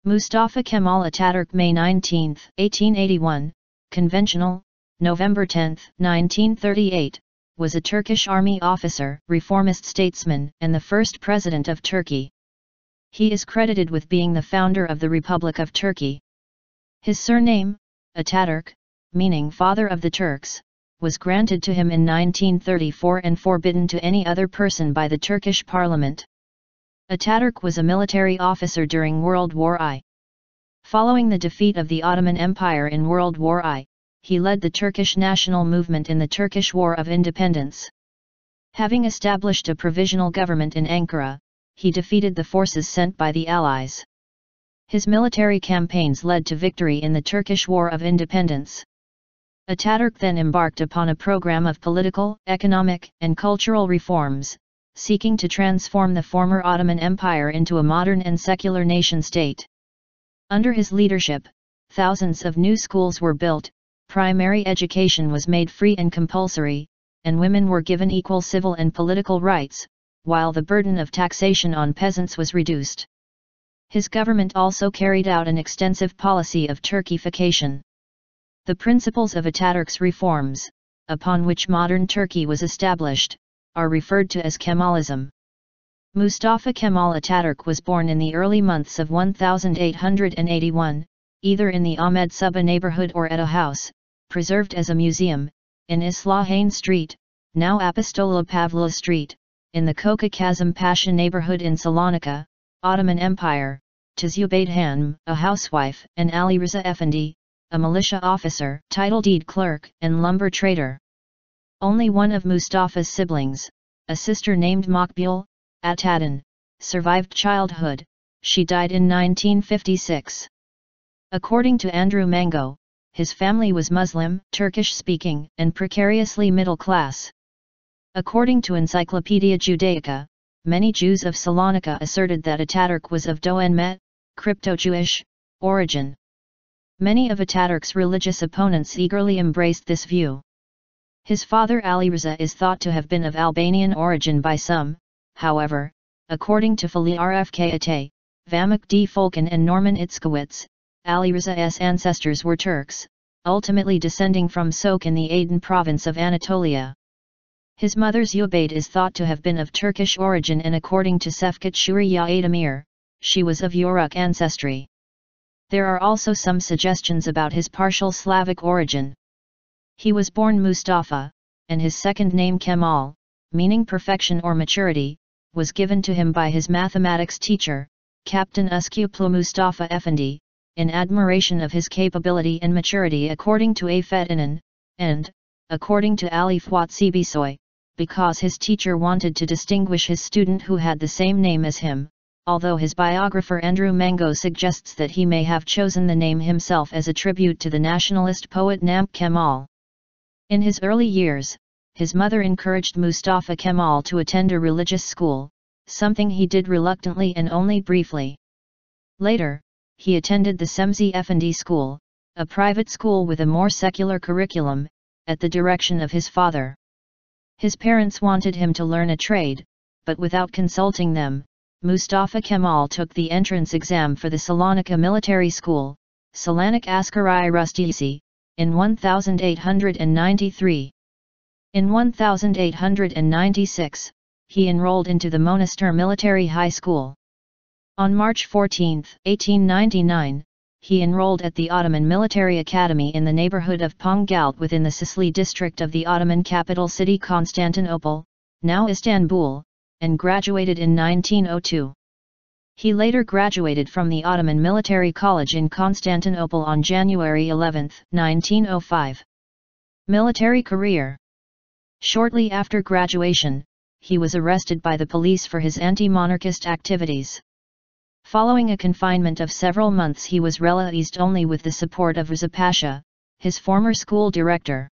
Mustafa Kemal Atatürk, May 19, 1881, conventional, November 10, 1938, was a Turkish army officer, reformist statesman, and the first president of Turkey. He is credited with being the founder of the Republic of Turkey. His surname, Atatürk, meaning father of the Turks, was granted to him in 1934 and forbidden to any other person by the Turkish parliament. Atatürk was a military officer during World War I. Following the defeat of the Ottoman Empire in World War I, he led the Turkish National Movement in the Turkish War of Independence. Having established a provisional government in Ankara, he defeated the forces sent by the Allies. His military campaigns led to victory in the Turkish War of Independence. Atatürk then embarked upon a program of political, economic, and cultural reforms, seeking to transform the former Ottoman Empire into a modern and secular nation-state. Under his leadership, thousands of new schools were built, primary education was made free and compulsory, and women were given equal civil and political rights, while the burden of taxation on peasants was reduced. His government also carried out an extensive policy of Turkification. The principles of Atatürk's reforms, upon which modern Turkey was established, are referred to as Kemalism. Mustafa Kemal Atatürk was born in the early months of 1881, either in the Ahmed Suba neighborhood or at a house, preserved as a museum, in Islahian Street, now Apostola Pavla Street, in the Koka Kazım Pasha neighborhood in Salonika, Ottoman Empire, to Zubayde Hanım, a housewife, and Ali Rıza Efendi, a militia officer, title deed clerk, and lumber trader. Only one of Mustafa's siblings, a sister named Makbul Atadin, survived childhood. She died in 1956. According to Andrew Mango, his family was Muslim, Turkish-speaking, and precariously middle class. According to Encyclopedia Judaica, many Jews of Salonika asserted that Atatürk was of Doğu crypto-Jewish, origin. Many of Atatürk's religious opponents eagerly embraced this view. His father Ali Rıza is thought to have been of Albanian origin by some, however, according to Fali Rfkat, Vamak D. Folken and Norman Itzkowitz, Ali Rıza's ancestors were Turks, ultimately descending from Sok in the Aydın province of Anatolia. His mother Zubayde is thought to have been of Turkish origin, and according to Sefkat Shuriya Aydemir, she was of Yoruk ancestry. There are also some suggestions about his partial Slavic origin. He was born Mustafa, and his second name Kemal, meaning perfection or maturity, was given to him by his mathematics teacher, Captain Uskuplu Mustafa Efendi, in admiration of his capability and maturity according to Afet İnan, and, according to Ali Fuat Sibisoy, because his teacher wanted to distinguish his student who had the same name as him, although his biographer Andrew Mango suggests that he may have chosen the name himself as a tribute to the nationalist poet Namık Kemal. In his early years, his mother encouraged Mustafa Kemal to attend a religious school, something he did reluctantly and only briefly. Later, he attended the Semzi Efendi School, a private school with a more secular curriculum, at the direction of his father. His parents wanted him to learn a trade, but without consulting them, Mustafa Kemal took the entrance exam for the Salonika Military School, Selanik Askeri Rustisi, in 1893. In 1896, he enrolled into the Monastir Military High School. On March 14, 1899, he enrolled at the Ottoman Military Academy in the neighborhood of Pongalt within the Sisli district of the Ottoman capital city Constantinople, now Istanbul, and graduated in 1902. He later graduated from the Ottoman Military College in Constantinople on January 11, 1905. Military career. Shortly after graduation, he was arrested by the police for his anti-monarchist activities. Following a confinement of several months, he was released only with the support of Rıza Pasha, his former school director.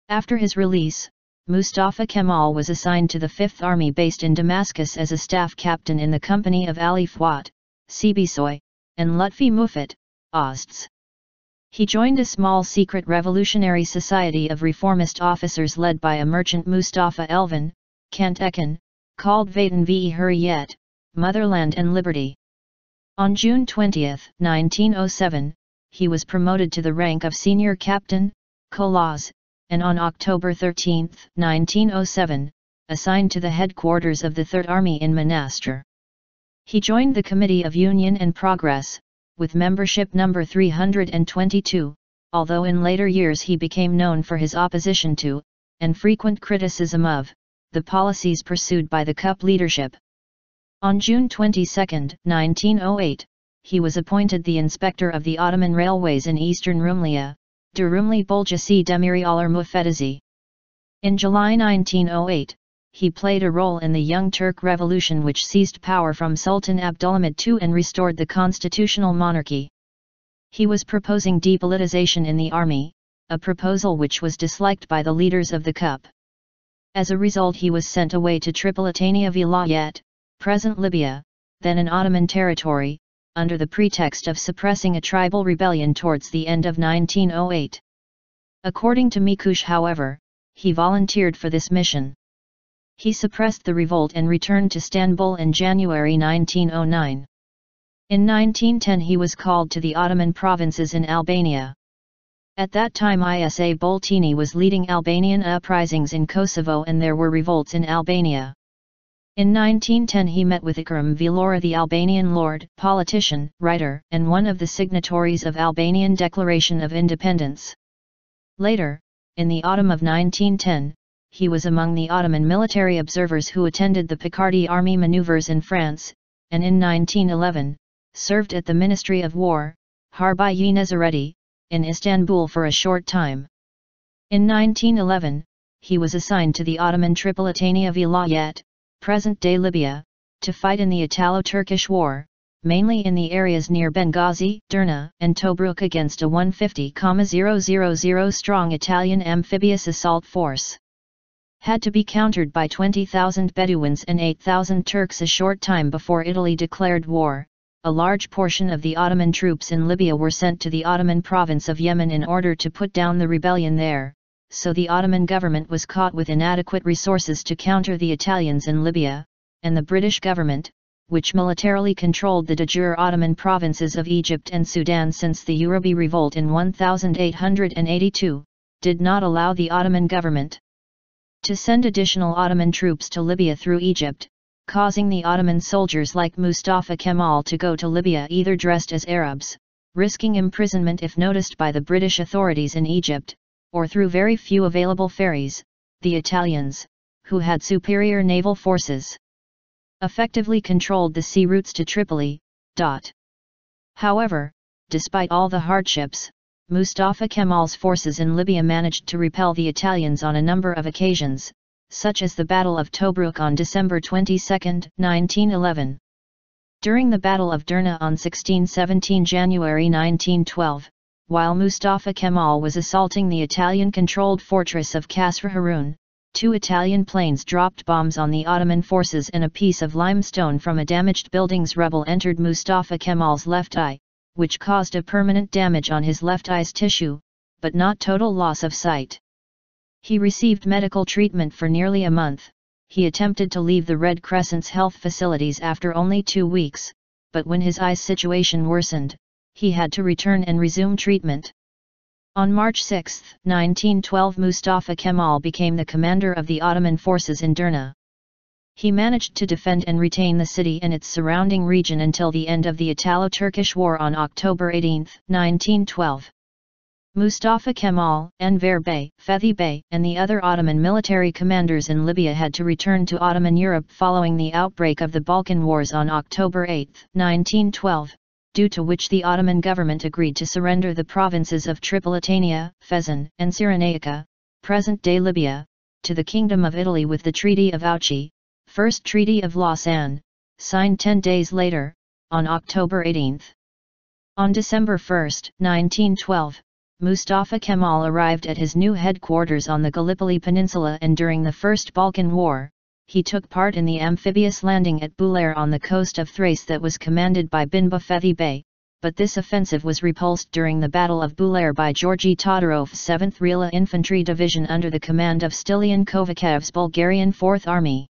After his release, Mustafa Kemal was assigned to the 5th Army based in Damascus as a staff captain in the company of Ali Fuat, Sibisoy, and Lutfi Mufat, Osts. He joined a small secret revolutionary society of reformist officers led by a merchant Mustafa Elvan, Kant Ekin, called Vatan ve Hurriyet, Motherland and Liberty. On June 20, 1907, he was promoted to the rank of senior captain, Kolas, and on October 13, 1907, assigned to the headquarters of the Third Army in Manastır. He joined the Committee of Union and Progress, with membership number 322, although in later years he became known for his opposition to, and frequent criticism of, the policies pursued by the KUP leadership. On June 22, 1908, he was appointed the inspector of the Ottoman railways in eastern Rumeliya, Durumli Bolcası Demiriyolar Müfettişi. In July 1908, he played a role in the Young Turk Revolution which seized power from Sultan Abdülhamid II and restored the constitutional monarchy. He was proposing depoliticization in the army, a proposal which was disliked by the leaders of the KUP. As a result he was sent away to Tripolitania Vilayet, present Libya, then an Ottoman territory, under the pretext of suppressing a tribal rebellion towards the end of 1908. According to Mikush, however, he volunteered for this mission. He suppressed the revolt and returned to Istanbul in January 1909. In 1910 he was called to the Ottoman provinces in Albania. At that time Isa Boltini was leading Albanian uprisings in Kosovo and there were revolts in Albania. In 1910 he met with Ikram Vlora, the Albanian lord, politician, writer, and one of the signatories of Albanian Declaration of Independence. Later, in the autumn of 1910, he was among the Ottoman military observers who attended the Picardy army maneuvers in France, and in 1911, served at the Ministry of War, Harbi Nezareti, in Istanbul for a short time. In 1911, he was assigned to the Ottoman Tripolitania Vilayet, present-day Libya, to fight in the Italo-Turkish War, mainly in the areas near Benghazi, Derna, and Tobruk against a 150,000 strong Italian amphibious assault force. Had to be countered by 20,000 Bedouins and 8,000 Turks. A short time before Italy declared war, a large portion of the Ottoman troops in Libya were sent to the Ottoman province of Yemen in order to put down the rebellion there, so the Ottoman government was caught with inadequate resources to counter the Italians in Libya, and the British government, which militarily controlled the de jure Ottoman provinces of Egypt and Sudan since the Urabi revolt in 1882, did not allow the Ottoman government to send additional Ottoman troops to Libya through Egypt, causing the Ottoman soldiers like Mustafa Kemal to go to Libya either dressed as Arabs, risking imprisonment if noticed by the British authorities in Egypt, or through very few available ferries, the Italians, who had superior naval forces, effectively controlled the sea routes to Tripoli. However, despite all the hardships, Mustafa Kemal's forces in Libya managed to repel the Italians on a number of occasions, such as the Battle of Tobruk on December 22, 1911. During the Battle of Derna on 16-17 January 1912, while Mustafa Kemal was assaulting the Italian-controlled fortress of Kasr Harun, 2 Italian planes dropped bombs on the Ottoman forces and a piece of limestone from a damaged building's rubble entered Mustafa Kemal's left eye, which caused a permanent damage on his left eye's tissue, but not total loss of sight. He received medical treatment for nearly a month. He attempted to leave the Red Crescent's health facilities after only 2 weeks, but when his eye's situation worsened, he had to return and resume treatment. On March 6, 1912, Mustafa Kemal became the commander of the Ottoman forces in Derna. He managed to defend and retain the city and its surrounding region until the end of the Italo-Turkish War on October 18, 1912. Mustafa Kemal, Enver Bey, Fethi Bey, and the other Ottoman military commanders in Libya had to return to Ottoman Europe following the outbreak of the Balkan Wars on October 8, 1912, due to which the Ottoman government agreed to surrender the provinces of Tripolitania, Fezzan, and Cyrenaica, present-day Libya, to the Kingdom of Italy with the Treaty of Auchi, First Treaty of Lausanne, signed 10 days later, on October 18. On December 1, 1912, Mustafa Kemal arrived at his new headquarters on the Gallipoli Peninsula, and during the First Balkan War, he took part in the amphibious landing at Bulair on the coast of Thrace that was commanded by Binba Fethi Bey, but this offensive was repulsed during the Battle of Bulair by Georgy Todorov's 7th Rila Infantry Division under the command of Stilian Kovachev's Bulgarian 4th Army.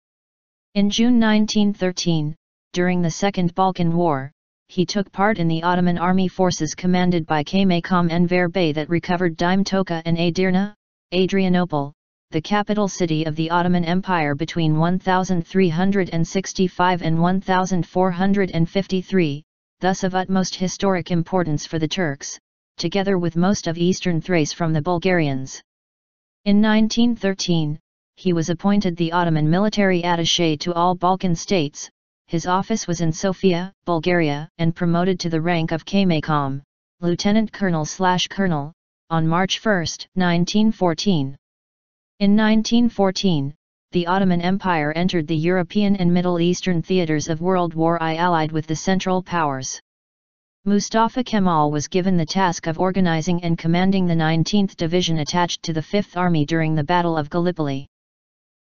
In June 1913, during the Second Balkan War, he took part in the Ottoman army forces commanded by Kaymakam Enver Bey that recovered Dime Toka and Edirne, Adrianople, the capital city of the Ottoman Empire between 1365 and 1453, thus of utmost historic importance for the Turks, together with most of eastern Thrace from the Bulgarians. In 1913, he was appointed the Ottoman military attaché to all Balkan states. His office was in Sofia, Bulgaria, and promoted to the rank of Kaymakam, lieutenant colonel/colonel, on March 1, 1914. In 1914, the Ottoman Empire entered the European and Middle Eastern theaters of World War I, allied with the Central Powers. Mustafa Kemal was given the task of organizing and commanding the 19th Division attached to the 5th Army during the Battle of Gallipoli.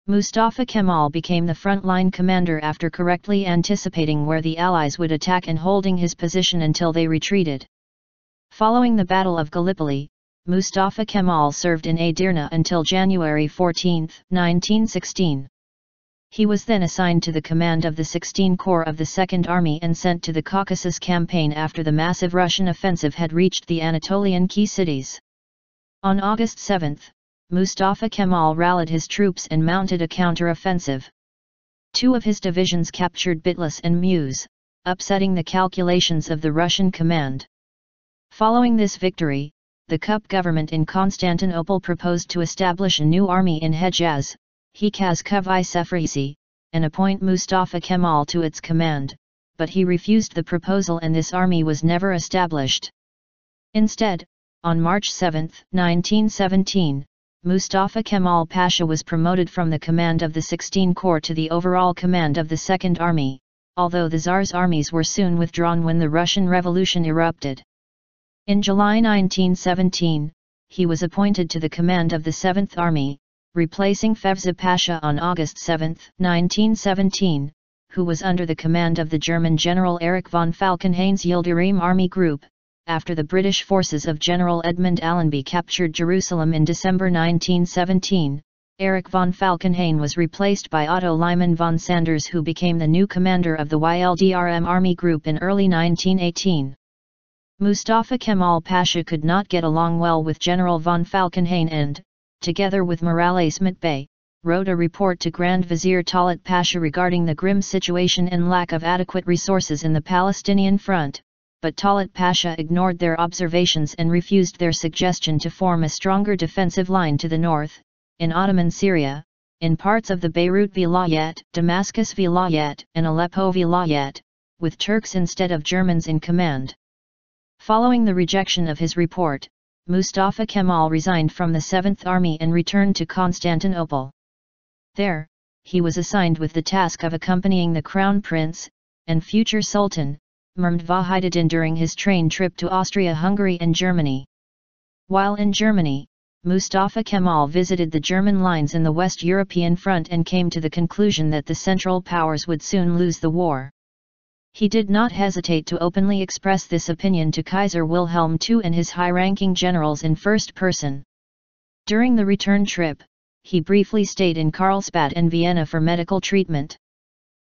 Mustafa Kemal became the front-line commander after correctly anticipating where the Allies would attack and holding his position until they retreated. Following the Battle of Gallipoli, Mustafa Kemal served in Edirne until January 14, 1916. He was then assigned to the command of the 16 Corps of the Second Army and sent to the Caucasus campaign after the massive Russian offensive had reached the Anatolian key cities. On August 7, Mustafa Kemal rallied his troops and mounted a counter-offensive. Two of his divisions captured Bitlis and Meuse, upsetting the calculations of the Russian command. Following this victory, the Kup government in Constantinople proposed to establish a new army in Hejaz, Hikaz Kuvayi Sefrisi, and appoint Mustafa Kemal to its command, but he refused the proposal and this army was never established. Instead, on March 7, 1917, Mustafa Kemal Pasha was promoted from the command of the 16 Corps to the overall command of the Second Army, although the Tsar's armies were soon withdrawn when the Russian Revolution erupted. In July 1917, he was appointed to the command of the 7th Army, replacing Fevzi Pasha on August 7, 1917, who was under the command of the German General Erich von Falkenhayn's Yildirim Army Group, after the British forces of General Edmund Allenby captured Jerusalem in December 1917. Erich von Falkenhayn was replaced by Otto Lyman von Sanders, who became the new commander of the YLDRM Army Group in early 1918. Mustafa Kemal Pasha could not get along well with General von Falkenhayn and, together with Merali Smit Bey, wrote a report to Grand Vizier Talat Pasha regarding the grim situation and lack of adequate resources in the Palestinian front, but Talat Pasha ignored their observations and refused their suggestion to form a stronger defensive line to the north, in Ottoman Syria, in parts of the Beirut Vilayet, Damascus Vilayet, and Aleppo Vilayet, with Turks instead of Germans in command. Following the rejection of his report, Mustafa Kemal resigned from the 7th Army and returned to Constantinople. There, he was assigned with the task of accompanying the Crown Prince, and future Sultan, Mehmed Vahidettin during his train trip to Austria-Hungary and Germany. While in Germany, Mustafa Kemal visited the German lines in the West European front and came to the conclusion that the Central Powers would soon lose the war. He did not hesitate to openly express this opinion to Kaiser Wilhelm II and his high-ranking generals in first person. During the return trip, he briefly stayed in Karlsbad and Vienna for medical treatment.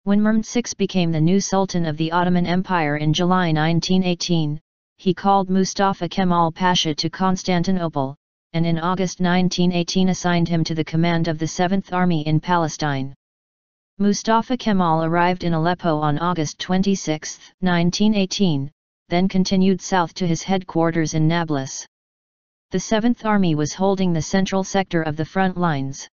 When Mehmed VI became the new Sultan of the Ottoman Empire in July 1918, he called Mustafa Kemal Pasha to Constantinople, and in August 1918 assigned him to the command of the 7th Army in Palestine. Mustafa Kemal arrived in Aleppo on August 26, 1918, then continued south to his headquarters in Nablus. The 7th Army was holding the central sector of the front lines.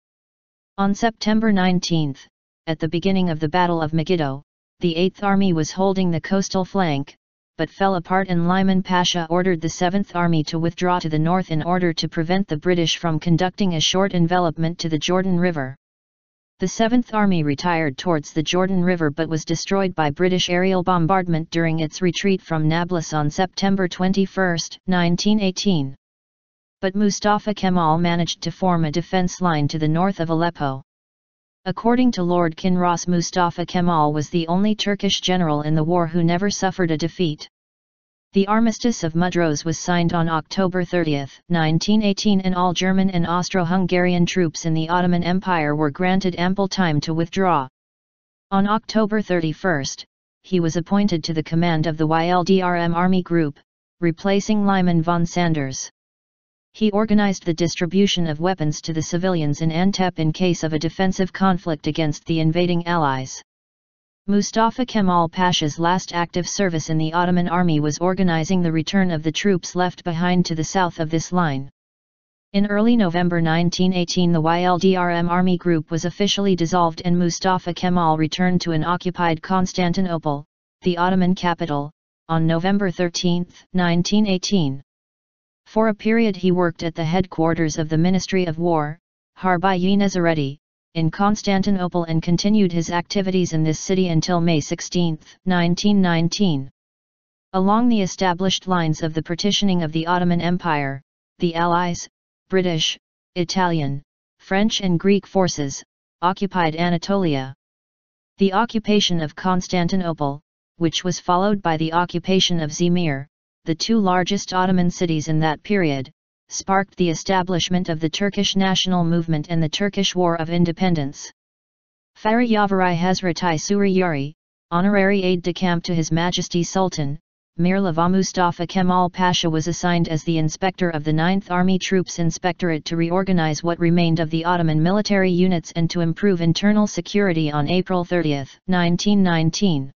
On September 19, at the beginning of the Battle of Megiddo, the 8th Army was holding the coastal flank, but fell apart and Lyman Pasha ordered the 7th Army to withdraw to the north in order to prevent the British from conducting a short envelopment to the Jordan River. The 7th Army retired towards the Jordan River but was destroyed by British aerial bombardment during its retreat from Nablus on September 21, 1918. But Mustafa Kemal managed to form a defense line to the north of Aleppo. According to Lord Kinross, Mustafa Kemal was the only Turkish general in the war who never suffered a defeat. The Armistice of Mudros was signed on October 30, 1918, and all German and Austro-Hungarian troops in the Ottoman Empire were granted ample time to withdraw. On October 31, he was appointed to the command of the Yıldırım Army Group, replacing Lyman von Sanders. He organized the distribution of weapons to the civilians in Antep in case of a defensive conflict against the invading allies. Mustafa Kemal Pasha's last active service in the Ottoman army was organizing the return of the troops left behind to the south of this line. In early November 1918 the Yıldırım Army Group was officially dissolved and Mustafa Kemal returned to an occupied Constantinople, the Ottoman capital, on November 13, 1918. For a period he worked at the headquarters of the Ministry of War, Harbiye Nezareti, in Constantinople and continued his activities in this city until May 16, 1919. Along the established lines of the partitioning of the Ottoman Empire, the Allies, British, Italian, French and Greek forces, occupied Anatolia. The occupation of Constantinople, which was followed by the occupation of Izmir, the two largest Ottoman cities in that period, sparked the establishment of the Turkish National Movement and the Turkish War of Independence. Fahri Yavari Hazreti Suriyari, honorary aide-de-camp to His Majesty Sultan, Mir Lava Mustafa Kemal Pasha was assigned as the inspector of the 9th Army Troops Inspectorate to reorganize what remained of the Ottoman military units and to improve internal security on April 30, 1919.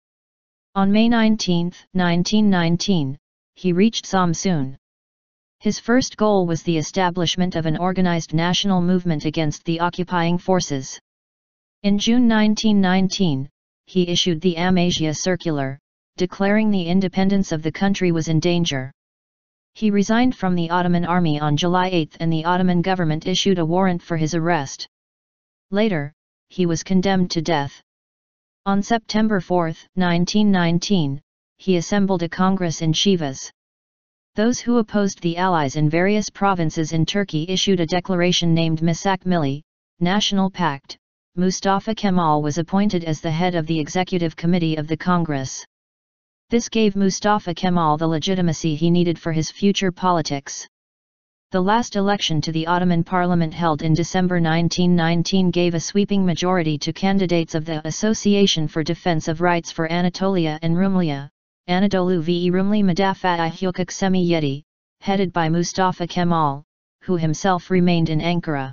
On May 19, 1919, he reached Samsun. His first goal was the establishment of an organized national movement against the occupying forces. In June 1919, he issued the Amasya Circular, declaring the independence of the country was in danger. He resigned from the Ottoman army on July 8 and the Ottoman government issued a warrant for his arrest. Later, he was condemned to death. On September 4, 1919, he assembled a congress in Sivas. Those who opposed the Allies in various provinces in Turkey issued a declaration named Misak Milli, National Pact. Mustafa Kemal was appointed as the head of the executive committee of the Congress. This gave Mustafa Kemal the legitimacy he needed for his future politics. The last election to the Ottoman Parliament held in December 1919 gave a sweeping majority to candidates of the Association for Defense of Rights for Anatolia and Rumeli, Anadolu ve Rumeli Müdafaa-i Hukuk Semiyeti, headed by Mustafa Kemal, who himself remained in Ankara.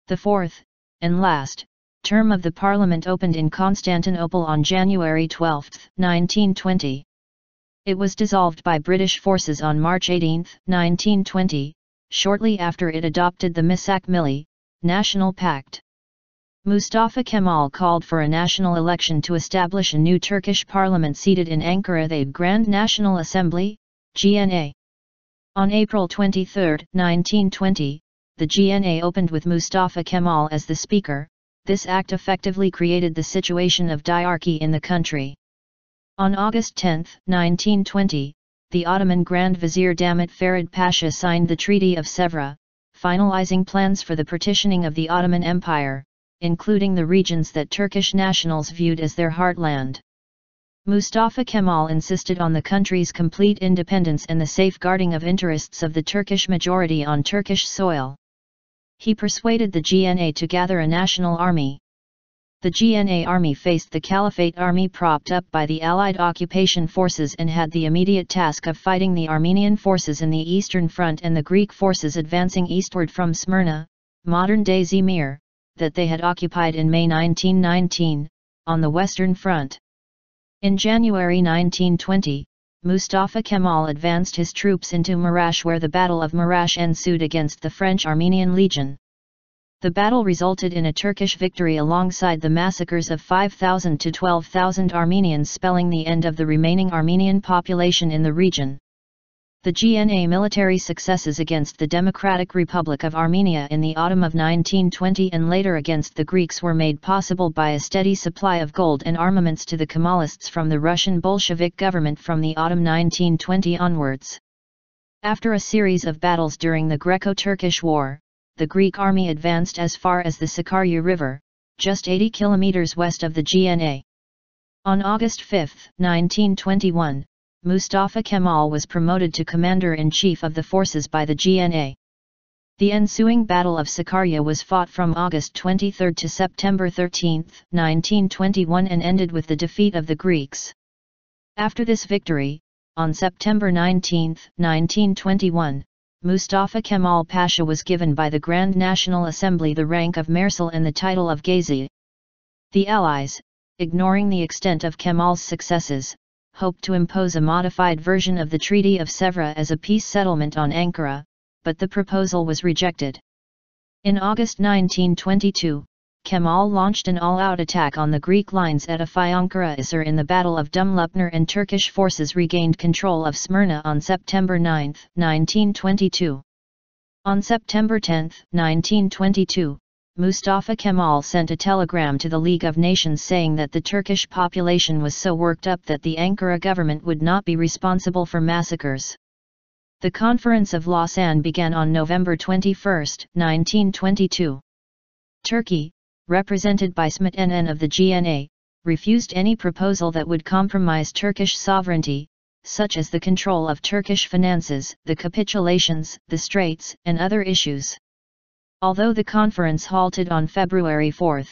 The fourth, and last, term of the parliament opened in Constantinople on January 12, 1920. It was dissolved by British forces on March 18, 1920, shortly after it adopted the Misak Milli, National Pact. Mustafa Kemal called for a national election to establish a new Turkish parliament seated in Ankara, the Grand National Assembly, GNA. On April 23, 1920, the GNA opened with Mustafa Kemal as the speaker. This act effectively created the situation of diarchy in the country. On August 10, 1920, the Ottoman Grand Vizier Damat Ferid Pasha signed the Treaty of Sèvres, finalizing plans for the partitioning of the Ottoman Empire, including the regions that Turkish nationals viewed as their heartland. Mustafa Kemal insisted on the country's complete independence and the safeguarding of interests of the Turkish majority on Turkish soil. He persuaded the GNA to gather a national army. The GNA army faced the Caliphate army propped up by the Allied occupation forces and had the immediate task of fighting the Armenian forces in the Eastern Front and the Greek forces advancing eastward from Smyrna, modern-day Izmir, that they had occupied in May 1919, on the Western Front. In January 1920, Mustafa Kemal advanced his troops into Marash, where the Battle of Marash ensued against the French-Armenian Legion. The battle resulted in a Turkish victory alongside the massacres of 5,000 to 12,000 Armenians, spelling the end of the remaining Armenian population in the region. The GNA military successes against the Democratic Republic of Armenia in the autumn of 1920 and later against the Greeks were made possible by a steady supply of gold and armaments to the Kemalists from the Russian Bolshevik government from the autumn 1920 onwards. After a series of battles during the Greco-Turkish War, the Greek army advanced as far as the Sakarya River, just 80 kilometers west of the GNA. On August 5, 1921, Mustafa Kemal was promoted to commander-in-chief of the forces by the GNA. The ensuing Battle of Sakarya was fought from August 23 to September 13, 1921 and ended with the defeat of the Greeks. After this victory, on September 19, 1921, Mustafa Kemal Pasha was given by the Grand National Assembly the rank of Marshal and the title of Gazi. The Allies, ignoring the extent of Kemal's successes, hoped to impose a modified version of the Treaty of Sèvres as a peace settlement on Ankara, but the proposal was rejected. In August 1922, Kemal launched an all-out attack on the Greek lines at Afyonkarahisar in the Battle of Dumlupner, and Turkish forces regained control of Smyrna on September 9, 1922. On September 10, 1922, Mustafa Kemal sent a telegram to the League of Nations saying that the Turkish population was so worked up that the Ankara government would not be responsible for massacres. The Conference of Lausanne began on November 21, 1922. Turkey, represented by statesman of the GNA, refused any proposal that would compromise Turkish sovereignty, such as the control of Turkish finances, the capitulations, the straits, and other issues. Although the conference halted on February 4,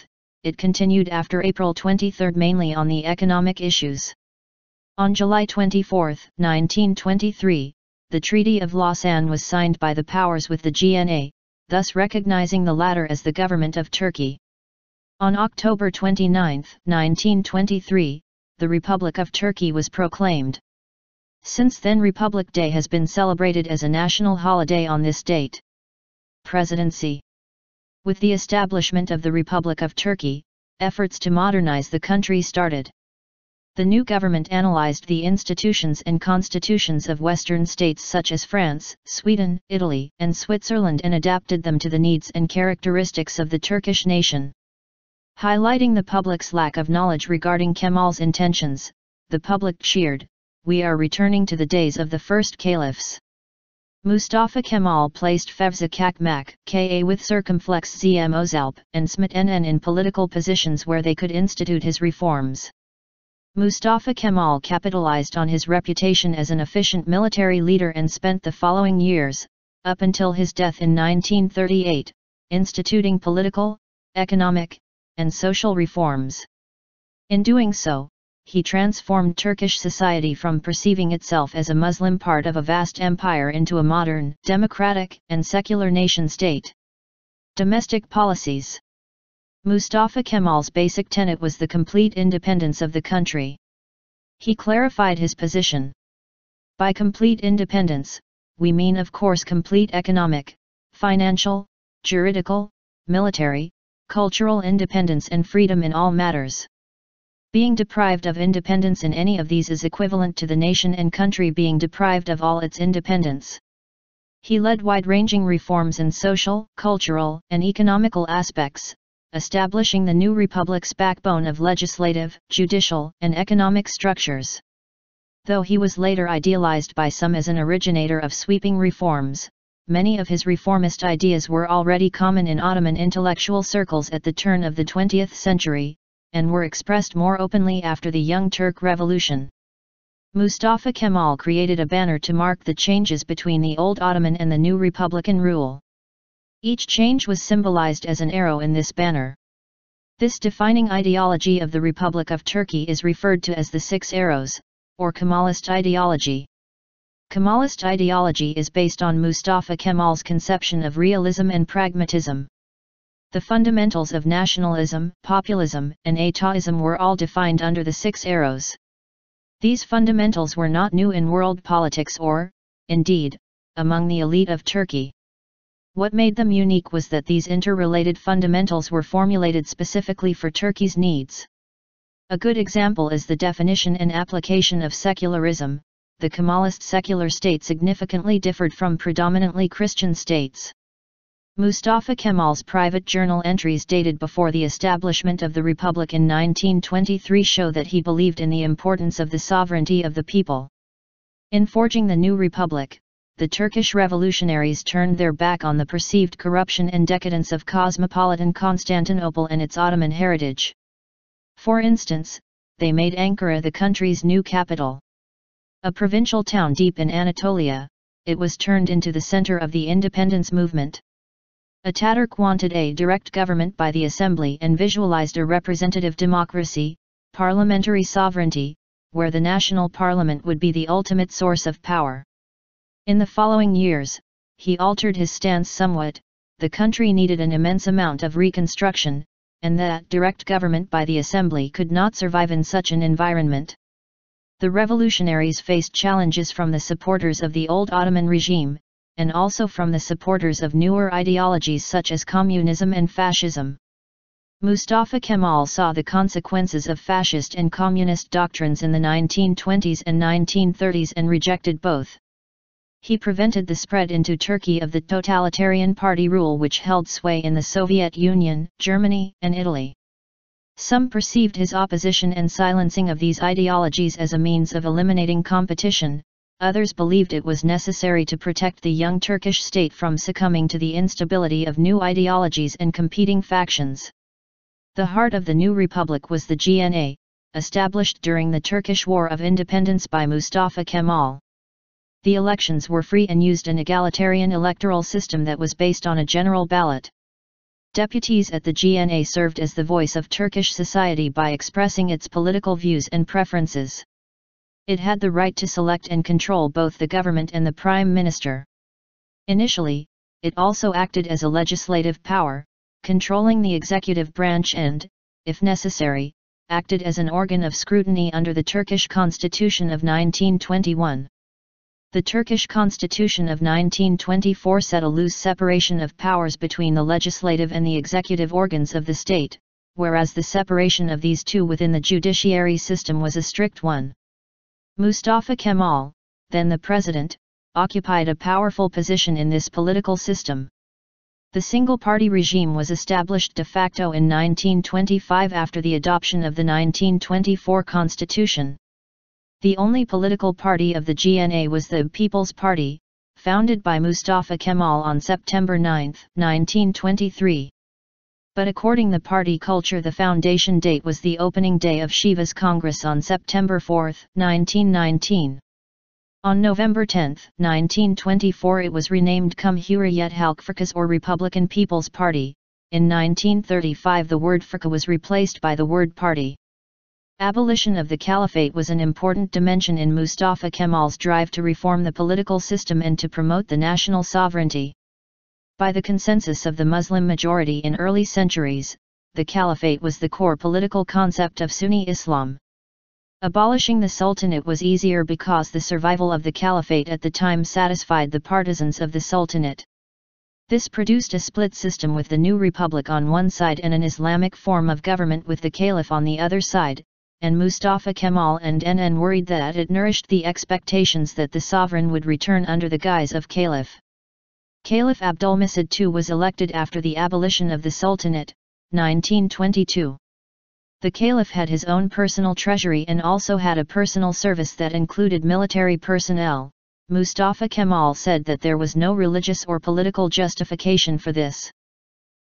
it continued after April 23 mainly on the economic issues. On July 24, 1923, the Treaty of Lausanne was signed by the powers with the GNA, thus recognizing the latter as the government of Turkey. On October 29, 1923, the Republic of Turkey was proclaimed. Since then, Republic Day has been celebrated as a national holiday on this date. Presidency. With the establishment of the Republic of Turkey, efforts to modernize the country started. The new government analyzed the institutions and constitutions of Western states such as France, Sweden, Italy, and Switzerland and adapted them to the needs and characteristics of the Turkish nation. Highlighting the public's lack of knowledge regarding Kemal's intentions, the public cheered, "We are returning to the days of the first caliphs." Mustafa Kemal placed Fevzi Çakmak Ka with circumflex Zmozalp and statesman in political positions where they could institute his reforms. Mustafa Kemal capitalized on his reputation as an efficient military leader and spent the following years, up until his death in 1938, instituting political, economic, and social reforms. In doing so, he transformed Turkish society from perceiving itself as a Muslim part of a vast empire into a modern, democratic, and secular nation-state. Domestic policies. Mustafa Kemal's basic tenet was the complete independence of the country. He clarified his position. By complete independence, we mean of course complete economic, financial, juridical, military, cultural independence and freedom in all matters. Being deprived of independence in any of these is equivalent to the nation and country being deprived of all its independence. He led wide-ranging reforms in social, cultural, and economical aspects, establishing the new republic's backbone of legislative, judicial, and economic structures. Though he was later idealized by some as an originator of sweeping reforms, many of his reformist ideas were already common in Ottoman intellectual circles at the turn of the 20th century, and were expressed more openly after the Young Turk Revolution. Mustafa Kemal created a banner to mark the changes between the old Ottoman and the new republican rule. Each change was symbolized as an arrow in this banner. This defining ideology of the Republic of Turkey is referred to as the Six Arrows, or Kemalist ideology. Kemalist ideology is based on Mustafa Kemal's conception of realism and pragmatism. The fundamentals of nationalism, populism, and Ataism were all defined under the Six Arrows. These fundamentals were not new in world politics or, indeed, among the elite of Turkey. What made them unique was that these interrelated fundamentals were formulated specifically for Turkey's needs. A good example is the definition and application of secularism. The Kemalist secular state significantly differed from predominantly Christian states. Mustafa Kemal's private journal entries dated before the establishment of the Republic in 1923 show that he believed in the importance of the sovereignty of the people. In forging the new Republic, the Turkish revolutionaries turned their back on the perceived corruption and decadence of cosmopolitan Constantinople and its Ottoman heritage. For instance, they made Ankara the country's new capital. A provincial town deep in Anatolia, it was turned into the center of the independence movement. Atatürk wanted a direct government by the assembly and visualized a representative democracy, parliamentary sovereignty, where the national parliament would be the ultimate source of power. In the following years, he altered his stance somewhat. The country needed an immense amount of reconstruction, and that direct government by the assembly could not survive in such an environment. The revolutionaries faced challenges from the supporters of the old Ottoman regime, and also from the supporters of newer ideologies such as communism and fascism. Mustafa Kemal saw the consequences of fascist and communist doctrines in the 1920s and 1930s and rejected both. He prevented the spread into Turkey of the totalitarian party rule which held sway in the Soviet Union, Germany, and Italy. Some perceived his opposition and silencing of these ideologies as a means of eliminating competition, others believed it was necessary to protect the young Turkish state from succumbing to the instability of new ideologies and competing factions. The heart of the new republic was the GNA, established during the Turkish War of Independence by Mustafa Kemal. The elections were free and used an egalitarian electoral system that was based on a general ballot. Deputies at the GNA served as the voice of Turkish society by expressing its political views and preferences. It had the right to select and control both the government and the prime minister. Initially, it also acted as a legislative power, controlling the executive branch and, if necessary, acted as an organ of scrutiny under the Turkish Constitution of 1921. The Turkish Constitution of 1924 set a loose separation of powers between the legislative and the executive organs of the state, whereas the separation of these two within the judiciary system was a strict one. Mustafa Kemal, then the president, occupied a powerful position in this political system. The single-party regime was established de facto in 1925 after the adoption of the 1924 constitution. The only political party of the GNA was the People's Party, founded by Mustafa Kemal on September 9, 1923. But according to party culture, the foundation date was the opening day of Shiva's Congress on September 4, 1919. On November 10, 1924 it was renamed Cumhuriyet Halk Fırkası or Republican People's Party. In 1935 the word fırka was replaced by the word party. Abolition of the caliphate was an important dimension in Mustafa Kemal's drive to reform the political system and to promote the national sovereignty. By the consensus of the Muslim majority in early centuries, the caliphate was the core political concept of Sunni Islam. Abolishing the sultanate was easier because the survival of the caliphate at the time satisfied the partisans of the sultanate. This produced a split system with the new republic on one side and an Islamic form of government with the caliph on the other side, and Mustafa Kemal and NN worried that it nourished the expectations that the sovereign would return under the guise of caliph. Caliph Abdülmecid II was elected after the abolition of the Sultanate, 1922. The caliph had his own personal treasury and also had a personal service that included military personnel. Mustafa Kemal said that there was no religious or political justification for this.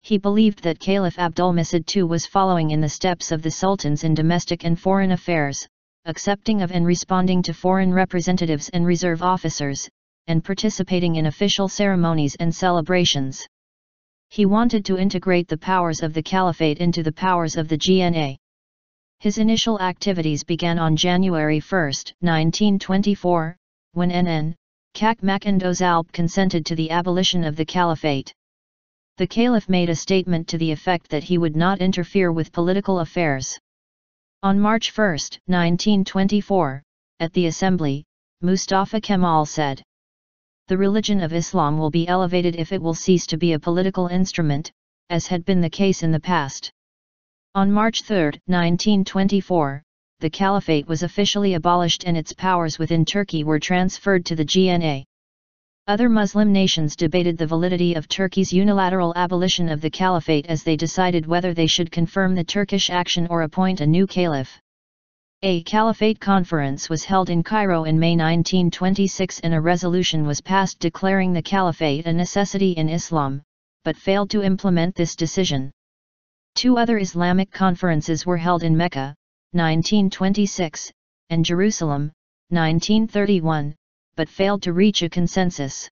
He believed that Caliph Abdülmecid II was following in the steps of the sultans in domestic and foreign affairs, accepting of and responding to foreign representatives and reserve officers, and participating in official ceremonies and celebrations. He wanted to integrate the powers of the caliphate into the powers of the GNA. His initial activities began on January 1, 1924, when NN, Kakmak Özalp consented to the abolition of the caliphate. The caliph made a statement to the effect that he would not interfere with political affairs. On March 1, 1924, at the assembly, Mustafa Kemal said, "The religion of Islam will be elevated if it will cease to be a political instrument, as had been the case in the past." On March 3, 1924, the caliphate was officially abolished and its powers within Turkey were transferred to the GNA. Other Muslim nations debated the validity of Turkey's unilateral abolition of the caliphate as they decided whether they should confirm the Turkish action or appoint a new caliph. A caliphate conference was held in Cairo in May 1926 and a resolution was passed declaring the caliphate a necessity in Islam, but failed to implement this decision. Two other Islamic conferences were held in Mecca, 1926, and Jerusalem, 1931, but failed to reach a consensus.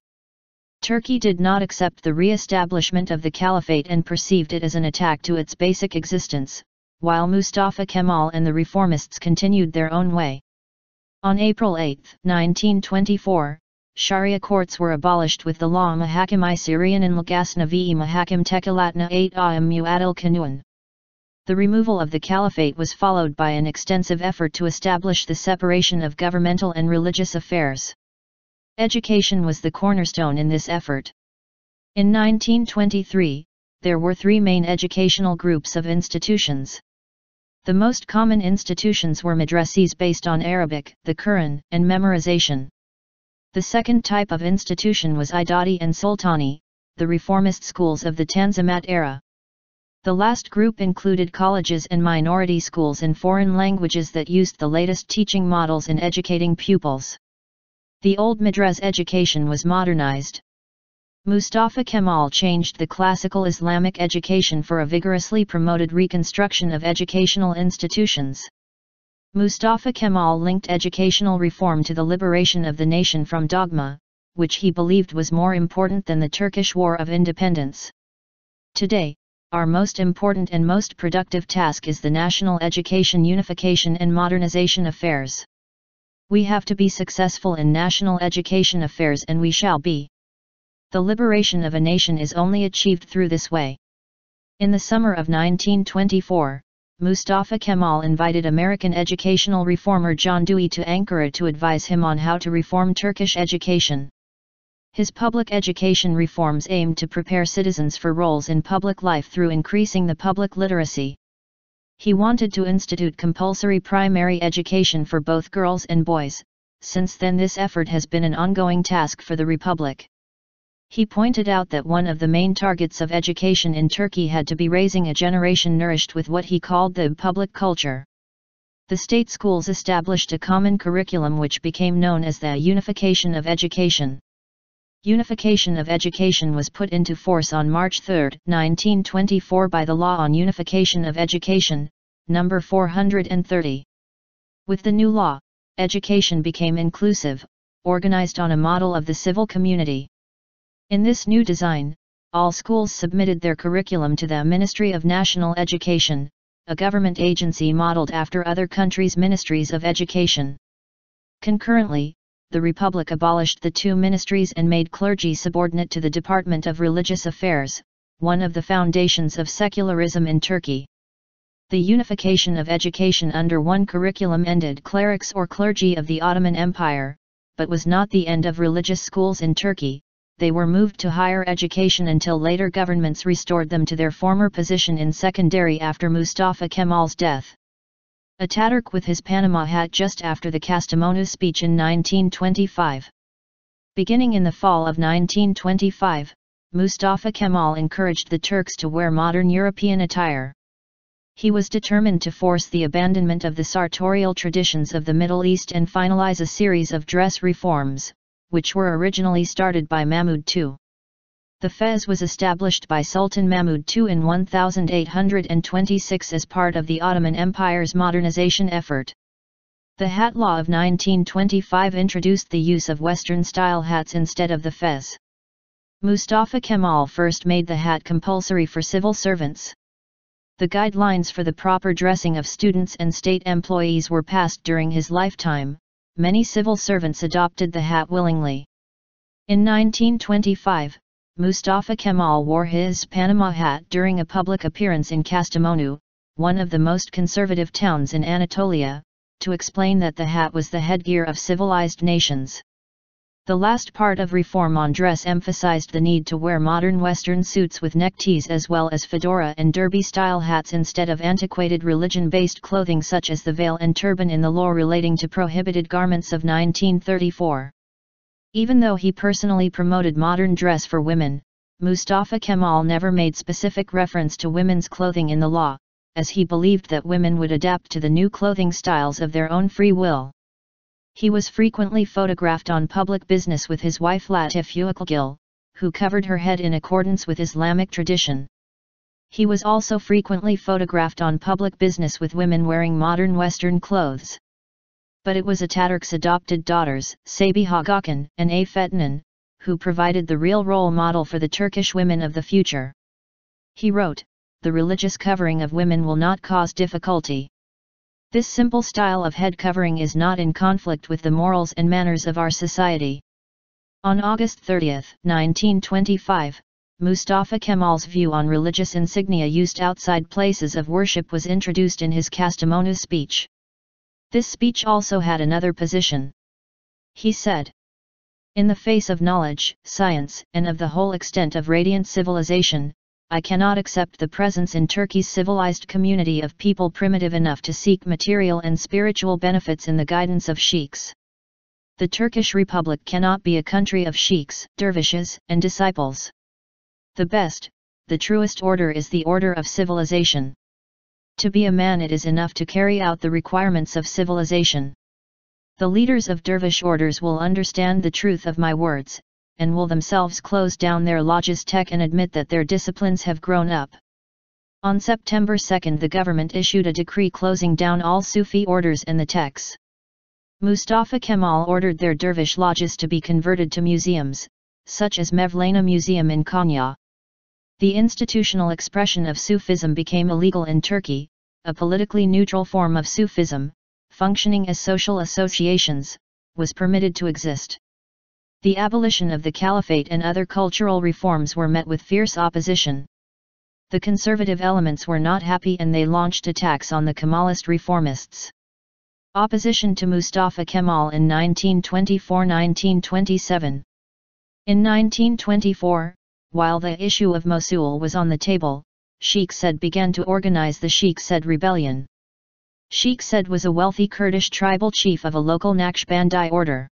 Turkey did not accept the re-establishment of the caliphate and perceived it as an attack to its basic existence, while Mustafa Kemal and the reformists continued their own way. On April 8, 1924, Sharia courts were abolished with the law Mahakim I Syrian and Lagasna ve Mahakim Tekilatna 8 Am Muadil Kanun. The removal of the caliphate was followed by an extensive effort to establish the separation of governmental and religious affairs. Education was the cornerstone in this effort. In 1923, there were three main educational groups of institutions. The most common institutions were madrasis based on Arabic, the Quran, and memorization. The second type of institution was Idadi and Sultani, the reformist schools of the Tanzimat era. The last group included colleges and minority schools in foreign languages that used the latest teaching models in educating pupils. The old madras education was modernized. Mustafa Kemal changed the classical Islamic education for a vigorously promoted reconstruction of educational institutions. Mustafa Kemal linked educational reform to the liberation of the nation from dogma, which he believed was more important than the Turkish War of Independence. Today, our most important and most productive task is the national education unification and modernization affairs. We have to be successful in national education affairs, and we shall be. The liberation of a nation is only achieved through this way. In the summer of 1924, Mustafa Kemal invited American educational reformer John Dewey to Ankara to advise him on how to reform Turkish education. His public education reforms aimed to prepare citizens for roles in public life through increasing the public literacy. He wanted to institute compulsory primary education for both girls and boys. Since then, this effort has been an ongoing task for the Republic. He pointed out that one of the main targets of education in Turkey had to be raising a generation nourished with what he called the public culture. The state schools established a common curriculum which became known as the Unification of Education. Unification of Education was put into force on March 3, 1924 by the Law on Unification of Education, No. 430. With the new law, education became inclusive, organized on a model of the civil community. In this new design, all schools submitted their curriculum to the Ministry of National Education, a government agency modeled after other countries' ministries of education. Concurrently, the Republic abolished the two ministries and made clergy subordinate to the Department of Religious Affairs, one of the foundations of secularism in Turkey. The unification of education under one curriculum ended clerics or clergy of the Ottoman Empire, but was not the end of religious schools in Turkey. They were moved to higher education until later governments restored them to their former position in secondary after Mustafa Kemal's death. Atatürk with his Panama hat just after the Kastamonu speech in 1925. Beginning in the fall of 1925, Mustafa Kemal encouraged the Turks to wear modern European attire. He was determined to force the abandonment of the sartorial traditions of the Middle East and finalize a series of dress reforms, which were originally started by Mahmud II. The fez was established by Sultan Mahmud II in 1826 as part of the Ottoman Empire's modernization effort. The hat law of 1925 introduced the use of Western-style hats instead of the fez. Mustafa Kemal first made the hat compulsory for civil servants. The guidelines for the proper dressing of students and state employees were passed during his lifetime. Many civil servants adopted the hat willingly. In 1925, Mustafa Kemal wore his Panama hat during a public appearance in Kastamonu, one of the most conservative towns in Anatolia, to explain that the hat was the headgear of civilized nations. The last part of reform on dress emphasized the need to wear modern Western suits with neckties as well as fedora and derby-style hats instead of antiquated religion-based clothing such as the veil and turban in the law relating to prohibited garments of 1934. Even though he personally promoted modern dress for women, Mustafa Kemal never made specific reference to women's clothing in the law, as he believed that women would adapt to the new clothing styles of their own free will. He was frequently photographed on public business with his wife Latif Uakilgil, who covered her head in accordance with Islamic tradition. He was also frequently photographed on public business with women wearing modern Western clothes. But it was Atatürk's adopted daughters, Sabiha Gökhan and Afetnan, who provided the real role model for the Turkish women of the future. He wrote, "The religious covering of women will not cause difficulty. This simple style of head covering is not in conflict with the morals and manners of our society. On August 30, 1925, Mustafa Kemal's view on religious insignia used outside places of worship was introduced in his Kastamonu speech. This speech also had another position. He said, "In the face of knowledge, science, and of the whole extent of radiant civilization, I cannot accept the presence in Turkey's civilized community of people primitive enough to seek material and spiritual benefits in the guidance of sheikhs. The Turkish Republic cannot be a country of sheikhs, dervishes, and disciples. The best, the truest order is the order of civilization. To be a man, it is enough to carry out the requirements of civilization. The leaders of dervish orders will understand the truth of my words, and will themselves close down their lodges and admit that their disciplines have grown up." On September 2 the government issued a decree closing down all Sufi orders and the Turks. Mustafa Kemal ordered their dervish lodges to be converted to museums, such as Mevlana Museum in Konya. The institutional expression of Sufism became illegal in Turkey. A politically neutral form of Sufism, functioning as social associations, was permitted to exist. The abolition of the caliphate and other cultural reforms were met with fierce opposition. The conservative elements were not happy and they launched attacks on the Kemalist reformists. Opposition to Mustafa Kemal in 1924–1927. In 1924, while the issue of Mosul was on the table, Sheikh Said began to organize the Sheikh Said rebellion. Sheikh Said was a wealthy Kurdish tribal chief of a local Naqshbandi order.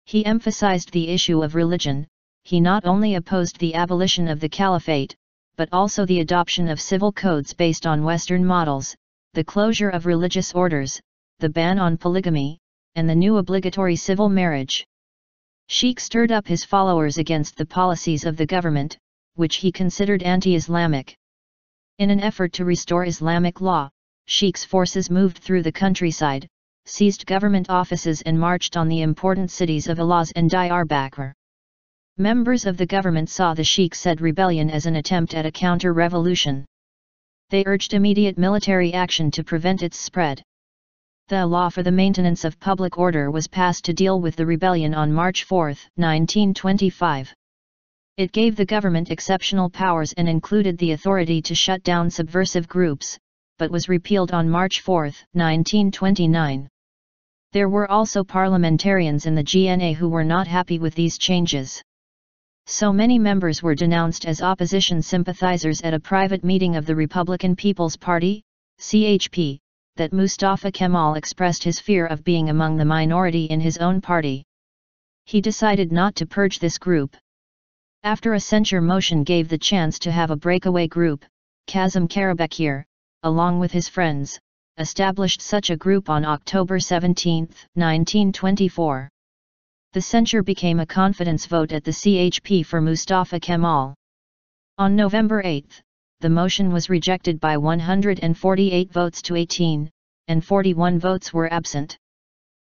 He emphasized the issue of religion. He not only opposed the abolition of the caliphate, but also the adoption of civil codes based on Western models, the closure of religious orders, the ban on polygamy, and the new obligatory civil marriage. Sheikh stirred up his followers against the policies of the government, which he considered anti-Islamic. In an effort to restore Islamic law, Sheikh's forces moved through the countryside, seized government offices and marched on the important cities of Elaz and Diyarbakir. Members of the government saw the Sheikh Said rebellion as an attempt at a counter-revolution. They urged immediate military action to prevent its spread. The law for the maintenance of public order was passed to deal with the rebellion on March 4, 1925. It gave the government exceptional powers and included the authority to shut down subversive groups, but was repealed on March 4, 1929. There were also parliamentarians in the GNA who were not happy with these changes. So many members were denounced as opposition sympathizers at a private meeting of the Republican People's Party, CHP, that Mustafa Kemal expressed his fear of being among the minority in his own party. He decided not to purge this group. After a censure motion gave the chance to have a breakaway group, Kazım Karabekir, along with his friends, established such a group on October 17, 1924. The censure became a confidence vote at the CHP for Mustafa Kemal. On November 8, the motion was rejected by 148 votes to 18, and 41 votes were absent.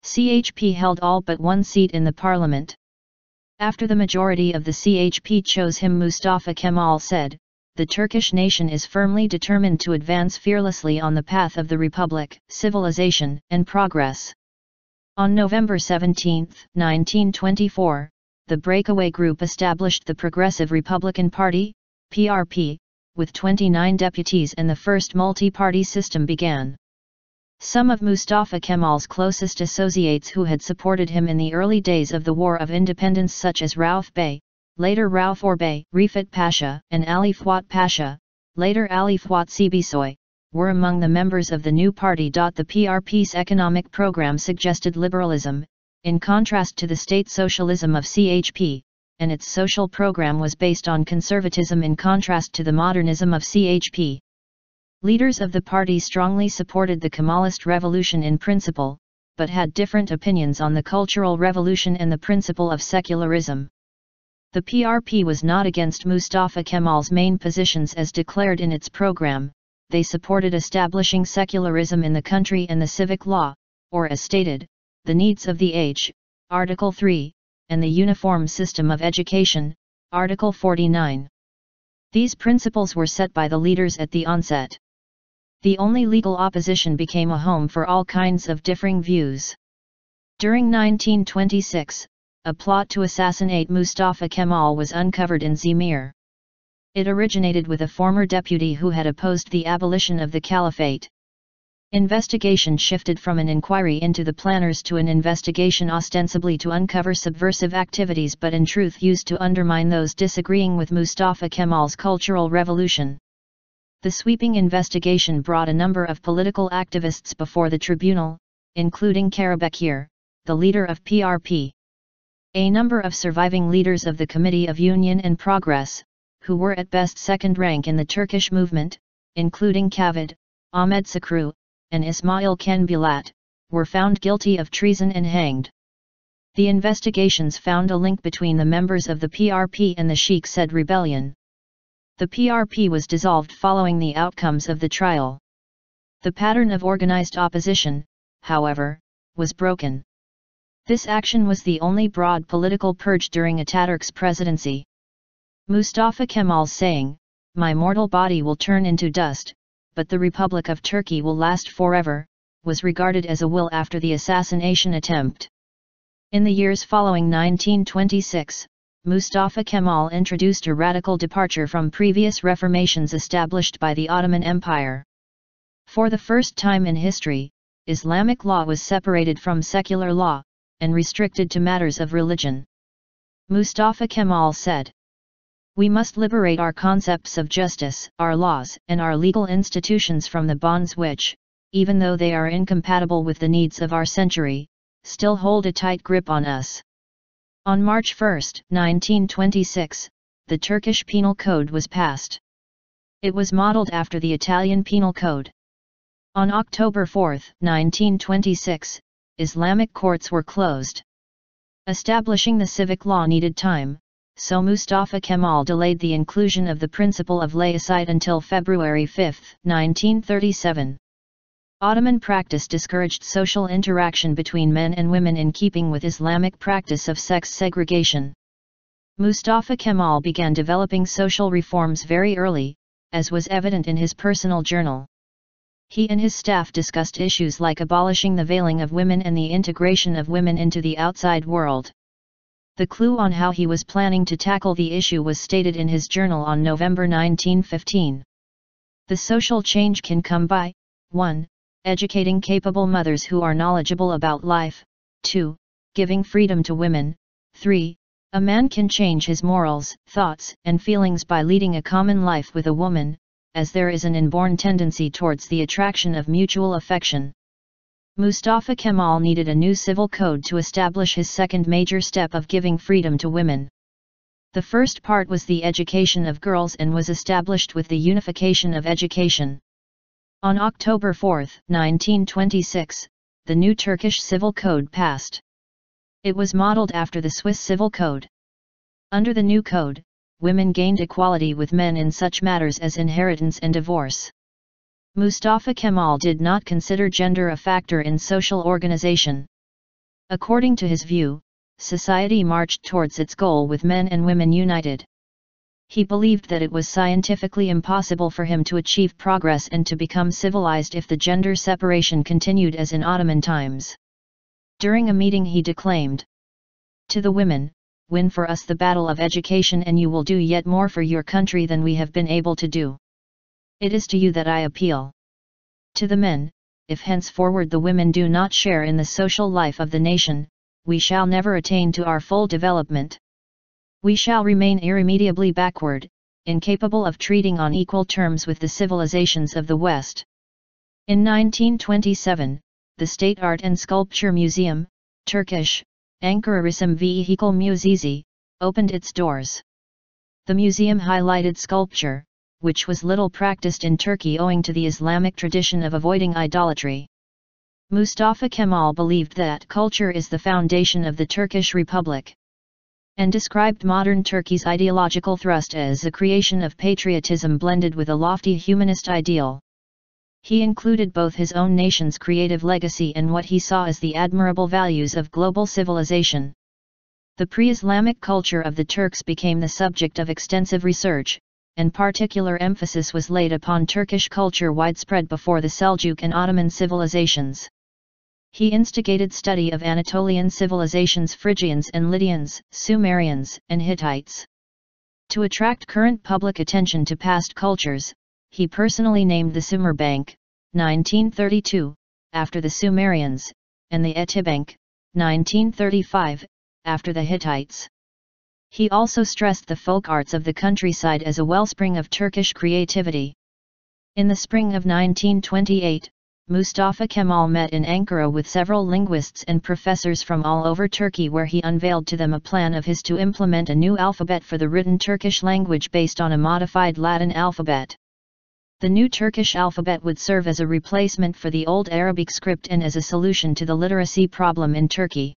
CHP held all but one seat in the parliament. After the majority of the CHP chose him, Mustafa Kemal said, "The Turkish nation is firmly determined to advance fearlessly on the path of the republic, civilization, and progress." On November 17, 1924, the breakaway group established the Progressive Republican Party, PRP, with 29 deputies, and the first multi-party system began. Some of Mustafa Kemal's closest associates who had supported him in the early days of the War of Independence, such as Rauf Bey, later Rauf Orbey, Rifat Pasha, and Ali Fuat Pasha, later Ali Fuat Sibisoy, were among the members of the new party. The PRP's economic program suggested liberalism, in contrast to the state socialism of CHP, and its social program was based on conservatism in contrast to the modernism of CHP. Leaders of the party strongly supported the Kemalist revolution in principle, but had different opinions on the Cultural Revolution and the principle of secularism. The PRP was not against Mustafa Kemal's main positions as declared in its program. They supported establishing secularism in the country and the civic law, or as stated, the needs of the age, Article 3, and the uniform system of education, Article 49. These principles were set by the leaders at the onset. The only legal opposition became a home for all kinds of differing views. During 1926, a plot to assassinate Mustafa Kemal was uncovered in Izmir. It originated with a former deputy who had opposed the abolition of the caliphate. Investigation shifted from an inquiry into the planners to an investigation ostensibly to uncover subversive activities but in truth used to undermine those disagreeing with Mustafa Kemal's cultural revolution. The sweeping investigation brought a number of political activists before the tribunal, including Karabekir, the leader of PRP. A number of surviving leaders of the Committee of Union and Progress, who were at best second rank in the Turkish movement, including Kavod, Ahmed Sakru, and Ismail Ken Bulat, were found guilty of treason and hanged. The investigations found a link between the members of the PRP and the Sheikh Said rebellion. The PRP was dissolved following the outcomes of the trial. The pattern of organized opposition, however, was broken. This action was the only broad political purge during Atatürk's presidency. Mustafa Kemal's saying, "My mortal body will turn into dust, but the Republic of Turkey will last forever," was regarded as a will after the assassination attempt. In the years following 1926, Mustafa Kemal introduced a radical departure from previous reformations established by the Ottoman Empire. For the first time in history, Islamic law was separated from secular law, and restricted to matters of religion. Mustafa Kemal said, "We must liberate our concepts of justice, our laws, and our legal institutions from the bonds which, even though they are incompatible with the needs of our century, still hold a tight grip on us." On March 1, 1926, the Turkish Penal Code was passed. It was modeled after the Italian Penal Code. On October 4, 1926, Islamic courts were closed. Establishing the civic law needed time, so Mustafa Kemal delayed the inclusion of the principle of laicide until February 5, 1937. Ottoman practice discouraged social interaction between men and women in keeping with Islamic practice of sex segregation. Mustafa Kemal began developing social reforms very early, as was evident in his personal journal. He and his staff discussed issues like abolishing the veiling of women and the integration of women into the outside world. The clue on how he was planning to tackle the issue was stated in his journal on November 1915. The social change can come by 1. Educating capable mothers who are knowledgeable about life, 2. Giving freedom to women, 3. A man can change his morals, thoughts, and feelings by leading a common life with a woman, as there is an inborn tendency towards the attraction of mutual affection. Mustafa Kemal needed a new civil code to establish his second major step of giving freedom to women. The first part was the education of girls and was established with the unification of education. On October 4, 1926, the new Turkish Civil Code passed. It was modeled after the Swiss Civil Code. Under the new code, women gained equality with men in such matters as inheritance and divorce. Mustafa Kemal did not consider gender a factor in social organization. According to his view, society marched towards its goal with men and women united. He believed that it was scientifically impossible for him to achieve progress and to become civilized if the gender separation continued as in Ottoman times. During a meeting he declaimed, "To the women, win for us the battle of education and you will do yet more for your country than we have been able to do. It is to you that I appeal. To the men, if henceforward the women do not share in the social life of the nation, we shall never attain to our full development. We shall remain irremediably backward, incapable of treating on equal terms with the civilizations of the West." In 1927, the State Art and Sculpture Museum, Turkish, Ankara Resim Vehicle Müzesi, opened its doors. The museum highlighted sculpture, which was little practiced in Turkey owing to the Islamic tradition of avoiding idolatry. Mustafa Kemal believed that culture is the foundation of the Turkish Republic, and described modern Turkey's ideological thrust as a creation of patriotism blended with a lofty humanist ideal. He included both his own nation's creative legacy and what he saw as the admirable values of global civilization. The pre-Islamic culture of the Turks became the subject of extensive research, and particular emphasis was laid upon Turkish culture widespread before the Seljuk and Ottoman civilizations. He instigated study of Anatolian civilizations, Phrygians and Lydians, Sumerians, and Hittites. To attract current public attention to past cultures, he personally named the Sumerbank, 1932, after the Sumerians, and the Etibank, 1935, after the Hittites. He also stressed the folk arts of the countryside as a wellspring of Turkish creativity. In the spring of 1928, Mustafa Kemal met in Ankara with several linguists and professors from all over Turkey, where he unveiled to them a plan of his to implement a new alphabet for the written Turkish language based on a modified Latin alphabet. The new Turkish alphabet would serve as a replacement for the old Arabic script and as a solution to the literacy problem in Turkey.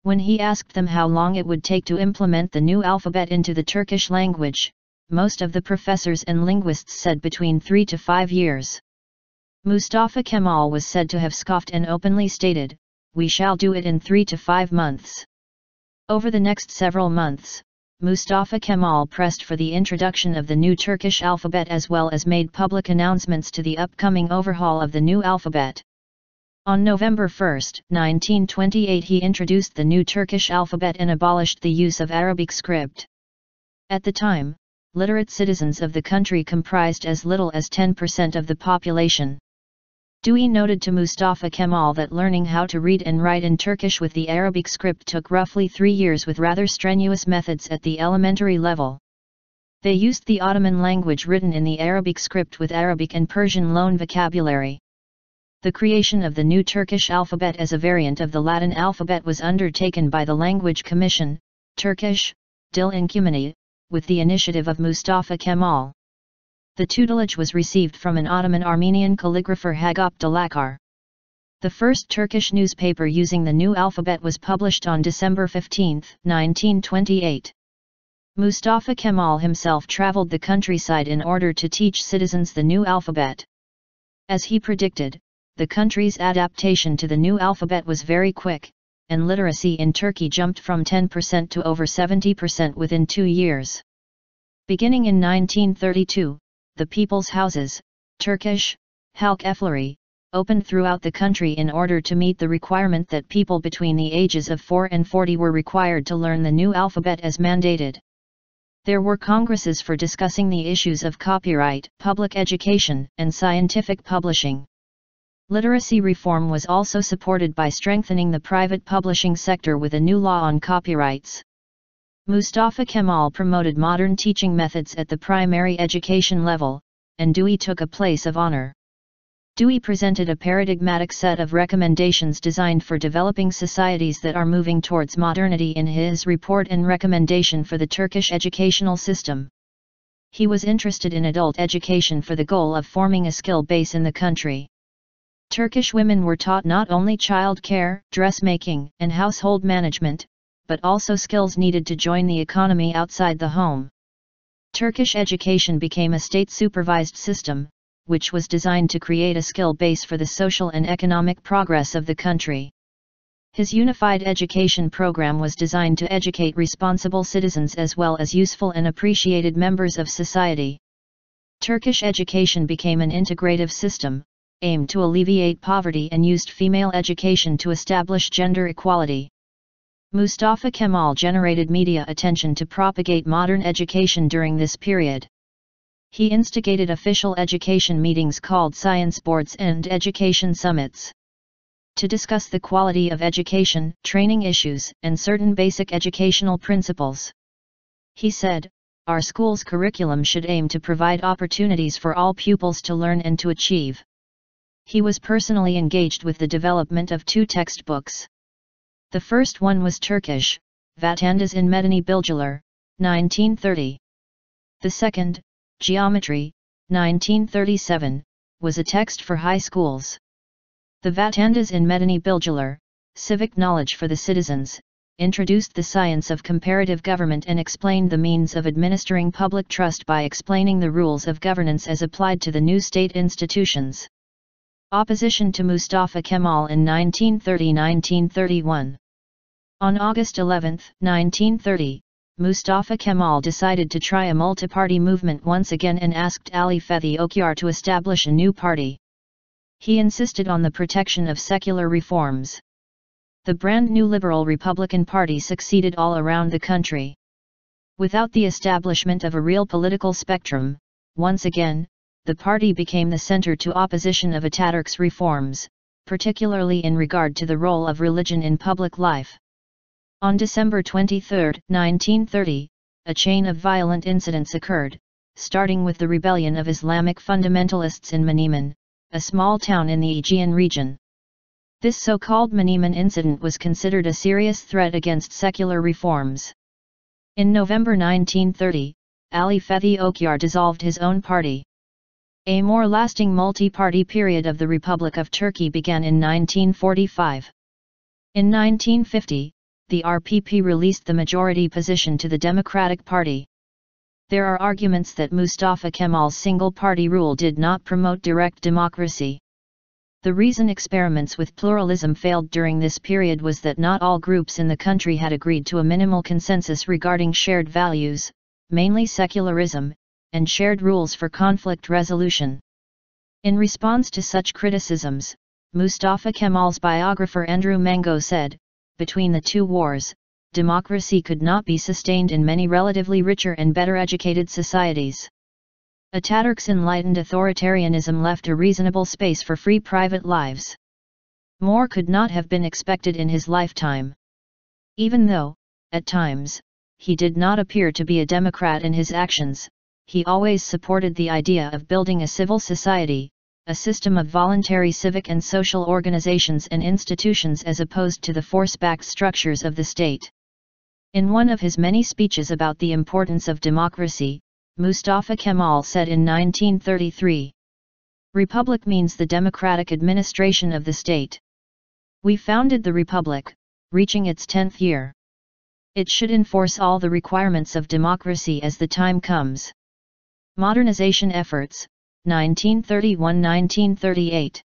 When he asked them how long it would take to implement the new alphabet into the Turkish language, most of the professors and linguists said between 3 to 5 years. Mustafa Kemal was said to have scoffed and openly stated, "We shall do it in 3 to 5 months." Over the next several months, Mustafa Kemal pressed for the introduction of the new Turkish alphabet as well as made public announcements to the upcoming overhaul of the new alphabet. On November 1, 1928, he introduced the new Turkish alphabet and abolished the use of Arabic script. At the time, literate citizens of the country comprised as little as 10% of the population. Dewey noted to Mustafa Kemal that learning how to read and write in Turkish with the Arabic script took roughly 3 years with rather strenuous methods at the elementary level. They used the Ottoman language written in the Arabic script with Arabic and Persian loan vocabulary. The creation of the new Turkish alphabet as a variant of the Latin alphabet was undertaken by the Language Commission, Turkish, Dil Encumani, with the initiative of Mustafa Kemal. The tutelage was received from an Ottoman Armenian calligrapher Hagop Dalakar. The first Turkish newspaper using the new alphabet was published on December 15, 1928. Mustafa Kemal himself traveled the countryside in order to teach citizens the new alphabet. As he predicted, the country's adaptation to the new alphabet was very quick, and literacy in Turkey jumped from 10% to over 70% within 2 years. Beginning in 1932, the People's Houses, Turkish, Halk Evleri, opened throughout the country in order to meet the requirement that people between the ages of 4 and 40 were required to learn the new alphabet as mandated. There were congresses for discussing the issues of copyright, public education, and scientific publishing. Literacy reform was also supported by strengthening the private publishing sector with a new law on copyrights. Mustafa Kemal promoted modern teaching methods at the primary education level, and Dewey took a place of honor. Dewey presented a paradigmatic set of recommendations designed for developing societies that are moving towards modernity in his report and recommendation for the Turkish educational system. He was interested in adult education for the goal of forming a skill base in the country. Turkish women were taught not only child care, dressmaking, and household management, but also skills needed to join the economy outside the home. Turkish education became a state-supervised system, which was designed to create a skill base for the social and economic progress of the country. His unified education program was designed to educate responsible citizens as well as useful and appreciated members of society. Turkish education became an integrative system, aimed to alleviate poverty and used female education to establish gender equality. Mustafa Kemal generated media attention to propagate modern education during this period. He instigated official education meetings called science boards and education summits to discuss the quality of education, training issues, and certain basic educational principles. He said, "Our school's curriculum should aim to provide opportunities for all pupils to learn and to achieve." He was personally engaged with the development of 2 textbooks. The first one was Turkish, Vatandaş in Medeni Bilgiler, 1930. The second, Geometry, 1937, was a text for high schools. The Vatandaş in Medeni Bilgiler, Civic Knowledge for the Citizens, introduced the science of comparative government and explained the means of administering public trust by explaining the rules of governance as applied to the new state institutions. Opposition to Mustafa Kemal in 1930–1931. On August 11, 1930, Mustafa Kemal decided to try a multi-party movement once again and asked Ali Fethi Okyar to establish a new party. He insisted on the protection of secular reforms. The brand new Liberal Republican Party succeeded all around the country. Without the establishment of a real political spectrum, once again, the party became the center to opposition of Atatürk's reforms, particularly in regard to the role of religion in public life. On December 23, 1930, a chain of violent incidents occurred, starting with the rebellion of Islamic fundamentalists in Menemen, a small town in the Aegean region. This so-called Menemen incident was considered a serious threat against secular reforms. In November 1930, Ali Fethi Okyar dissolved his own party. A more lasting multi-party period of the Republic of Turkey began in 1945. In 1950, the RPP released the majority position to the Democratic Party. There are arguments that Mustafa Kemal's single-party rule did not promote direct democracy. The reason experiments with pluralism failed during this period was that not all groups in the country had agreed to a minimal consensus regarding shared values, mainly secularism, and shared rules for conflict resolution. In response to such criticisms, Mustafa Kemal's biographer Andrew Mango said, "Between the two wars, democracy could not be sustained in many relatively richer and better educated societies." Atatürk's enlightened authoritarianism left a reasonable space for free private lives. More could not have been expected in his lifetime. Even though, at times, he did not appear to be a democrat in his actions, he always supported the idea of building a civil society, a system of voluntary civic and social organizations and institutions as opposed to the force-backed structures of the state. In one of his many speeches about the importance of democracy, Mustafa Kemal said in 1933, "Republic means the democratic administration of the state. We founded the Republic, reaching its 10th year. It should enforce all the requirements of democracy as the time comes." Modernization efforts, 1931–1938.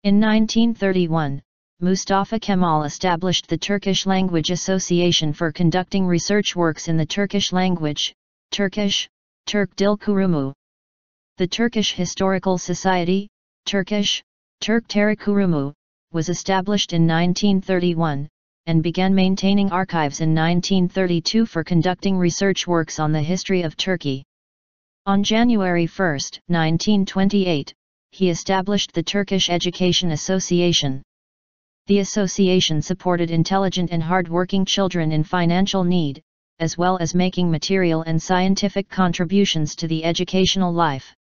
In 1931, Mustafa Kemal established the Turkish Language Association for conducting research works in the Turkish language, Turkish, Türk Dil Kurumu. The Turkish Historical Society, Turkish, Türk Tarih Kurumu, was established in 1931, and began maintaining archives in 1932 for conducting research works on the history of Turkey. On January 1, 1928, he established the Turkish Education Association. The association supported intelligent and hard-working children in financial need, as well as making material and scientific contributions to the educational life.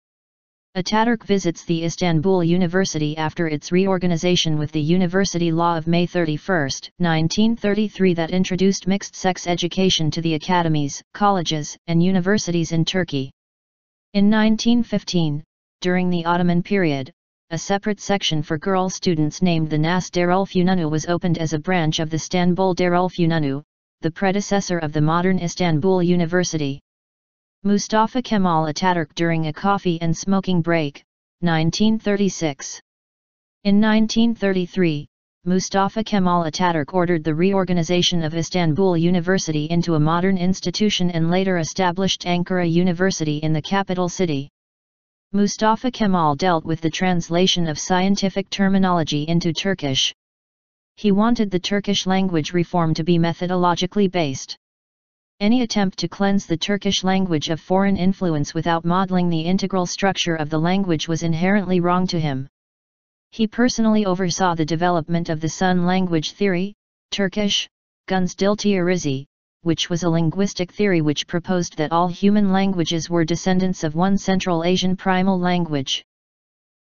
Atatürk visits the Istanbul University after its reorganization with the University Law of May 31, 1933 that introduced mixed-sex education to the academies, colleges, and universities in Turkey. In 1915, during the Ottoman period, a separate section for girl students named the Nas Darülfünunu was opened as a branch of the Istanbul Darülfünunu, the predecessor of the modern Istanbul University. Mustafa Kemal Atatürk during a coffee and smoking break, 1936. In 1933, Mustafa Kemal Atatürk ordered the reorganization of Istanbul University into a modern institution and later established Ankara University in the capital city. Mustafa Kemal dealt with the translation of scientific terminology into Turkish. He wanted the Turkish language reform to be methodologically based. Any attempt to cleanse the Turkish language of foreign influence without modeling the integral structure of the language was inherently wrong to him. He personally oversaw the development of the Sun language theory, Turkish, Guns dil Teorizi, which was a linguistic theory which proposed that all human languages were descendants of one Central Asian primal language.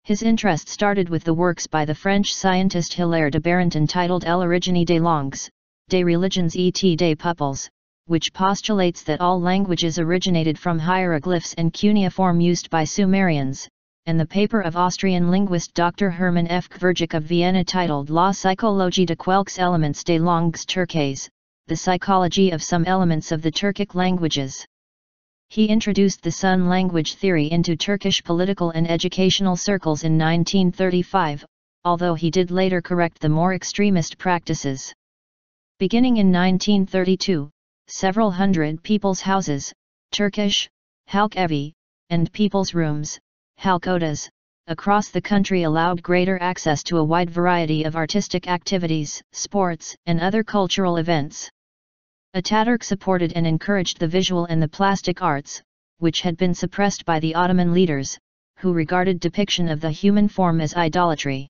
His interest started with the works by the French scientist Hilaire de Barenton titled L'origine des langues, des religions et des peuples, which postulates that all languages originated from hieroglyphs and cuneiform used by Sumerians, and the paper of Austrian linguist Dr. Hermann F. Kverjik of Vienna titled La psychologie de quelques éléments des langues turques, the psychology of some elements of the Turkic languages. He introduced the Sun language theory into Turkish political and educational circles in 1935, although he did later correct the more extremist practices. Beginning in 1932, several hundred people's houses, Turkish, halk-evi, and people's rooms, halk-odas, across the country allowed greater access to a wide variety of artistic activities, sports, and other cultural events. Ataturk supported and encouraged the visual and the plastic arts, which had been suppressed by the Ottoman leaders, who regarded depiction of the human form as idolatry.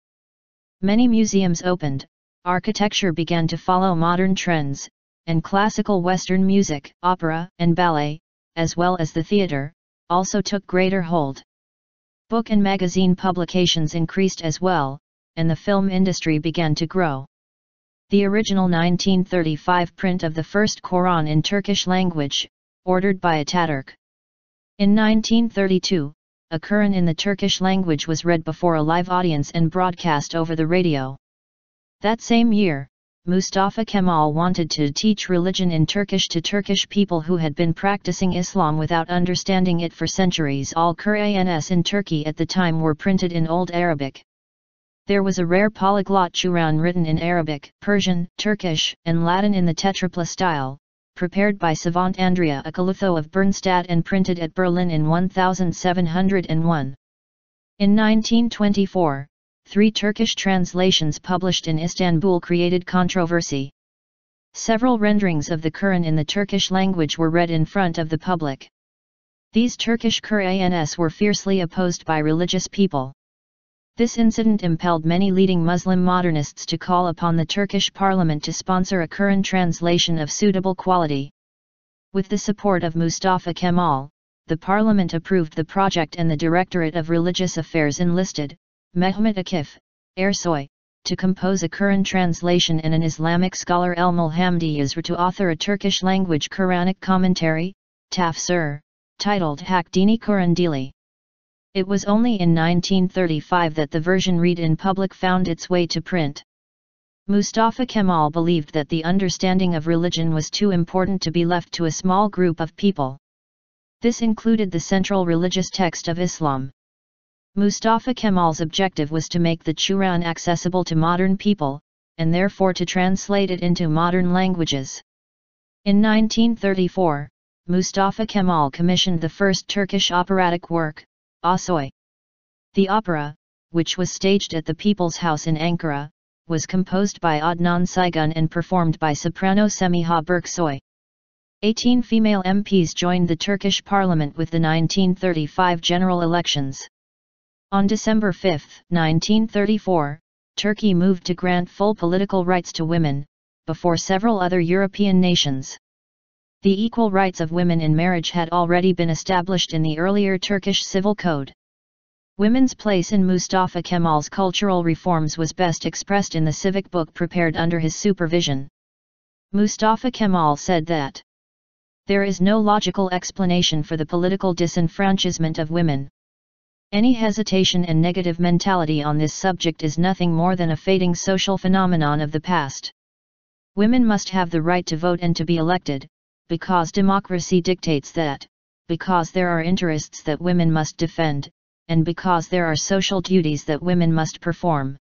Many museums opened, architecture began to follow modern trends, and classical Western music, opera, and ballet, as well as the theatre, also took greater hold. Book and magazine publications increased as well, and the film industry began to grow. The original 1935 print of the first Quran in Turkish language, ordered by Ataturk. In 1932, a Quran in the Turkish language was read before a live audience and broadcast over the radio. That same year, Mustafa Kemal wanted to teach religion in Turkish to Turkish people who had been practicing Islam without understanding it for centuries. All Qur'ans in Turkey at the time were printed in Old Arabic. There was a rare polyglot Quran written in Arabic, Persian, Turkish, and Latin in the tetrapla style, prepared by savant Andrea Akalutho of Bernstadt and printed at Berlin in 1701. In 1924, 3 Turkish translations published in Istanbul created controversy. Several renderings of the Quran in the Turkish language were read in front of the public. These Turkish Qur'ans were fiercely opposed by religious people. This incident impelled many leading Muslim modernists to call upon the Turkish parliament to sponsor a Quran translation of suitable quality. With the support of Mustafa Kemal, the parliament approved the project and the Directorate of Religious Affairs enlisted Mehmet Akif, Ersoy, to compose a Quran translation and an Islamic scholar El-Mulhamdi Yazr to author a Turkish-language Quranic commentary, Tafsir, titled Hak Dini Quran Dili. It was only in 1935 that the version read in public found its way to print. Mustafa Kemal believed that the understanding of religion was too important to be left to a small group of people. This included the central religious text of Islam. Mustafa Kemal's objective was to make the Quran accessible to modern people, and therefore to translate it into modern languages. In 1934, Mustafa Kemal commissioned the first Turkish operatic work, Asoy. The opera, which was staged at the People's House in Ankara, was composed by Adnan Saygun and performed by soprano Semiha Berksoy. 18 female MPs joined the Turkish parliament with the 1935 general elections. On December 5, 1934, Turkey moved to grant full political rights to women, before several other European nations. The equal rights of women in marriage had already been established in the earlier Turkish civil code. Women's place in Mustafa Kemal's cultural reforms was best expressed in the civic book prepared under his supervision. Mustafa Kemal said that there is no logical explanation for the political disenfranchisement of women. Any hesitation and negative mentality on this subject is nothing more than a fading social phenomenon of the past. Women must have the right to vote and to be elected, because democracy dictates that, because there are interests that women must defend, and because there are social duties that women must perform.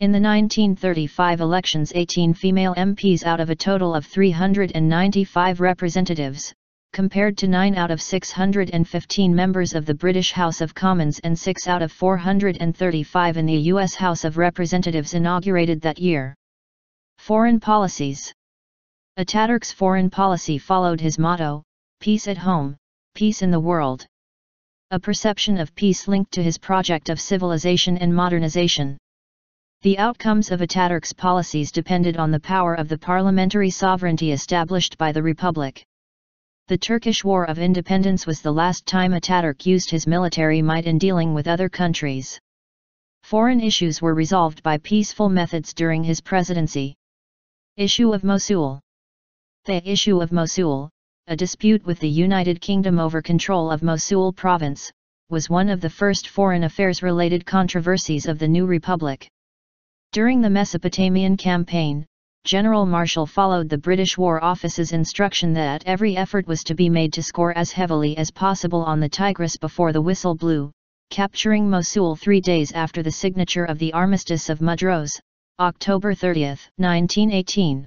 In the 1935 elections, 18 female MPs out of a total of 395 representatives, compared to 9 out of 615 members of the British House of Commons and 6 out of 435 in the U.S. House of Representatives, inaugurated that year. Foreign policies. Ataturk's foreign policy followed his motto, peace at home, peace in the world. A perception of peace linked to his project of civilization and modernization. The outcomes of Ataturk's policies depended on the power of the parliamentary sovereignty established by the Republic. The Turkish War of Independence was the last time Ataturk used his military might in dealing with other countries. Foreign issues were resolved by peaceful methods during his presidency. Issue of Mosul. The issue of Mosul, a dispute with the United Kingdom over control of Mosul province, was one of the first foreign affairs-related controversies of the new republic. During the Mesopotamian campaign, General Marshall followed the British War Office's instruction that every effort was to be made to score as heavily as possible on the Tigris before the whistle blew, capturing Mosul 3 days after the signature of the Armistice of Mudros, October 30, 1918.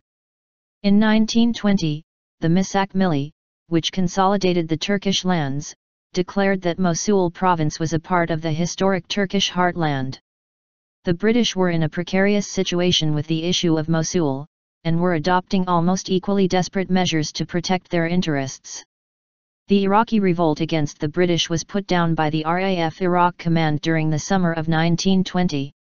In 1920, the Misak Milli, which consolidated the Turkish lands, declared that Mosul province was a part of the historic Turkish heartland. The British were in a precarious situation with the issue of Mosul, and were adopting almost equally desperate measures to protect their interests. The Iraqi revolt against the British was put down by the RAF Iraq Command during the summer of 1920.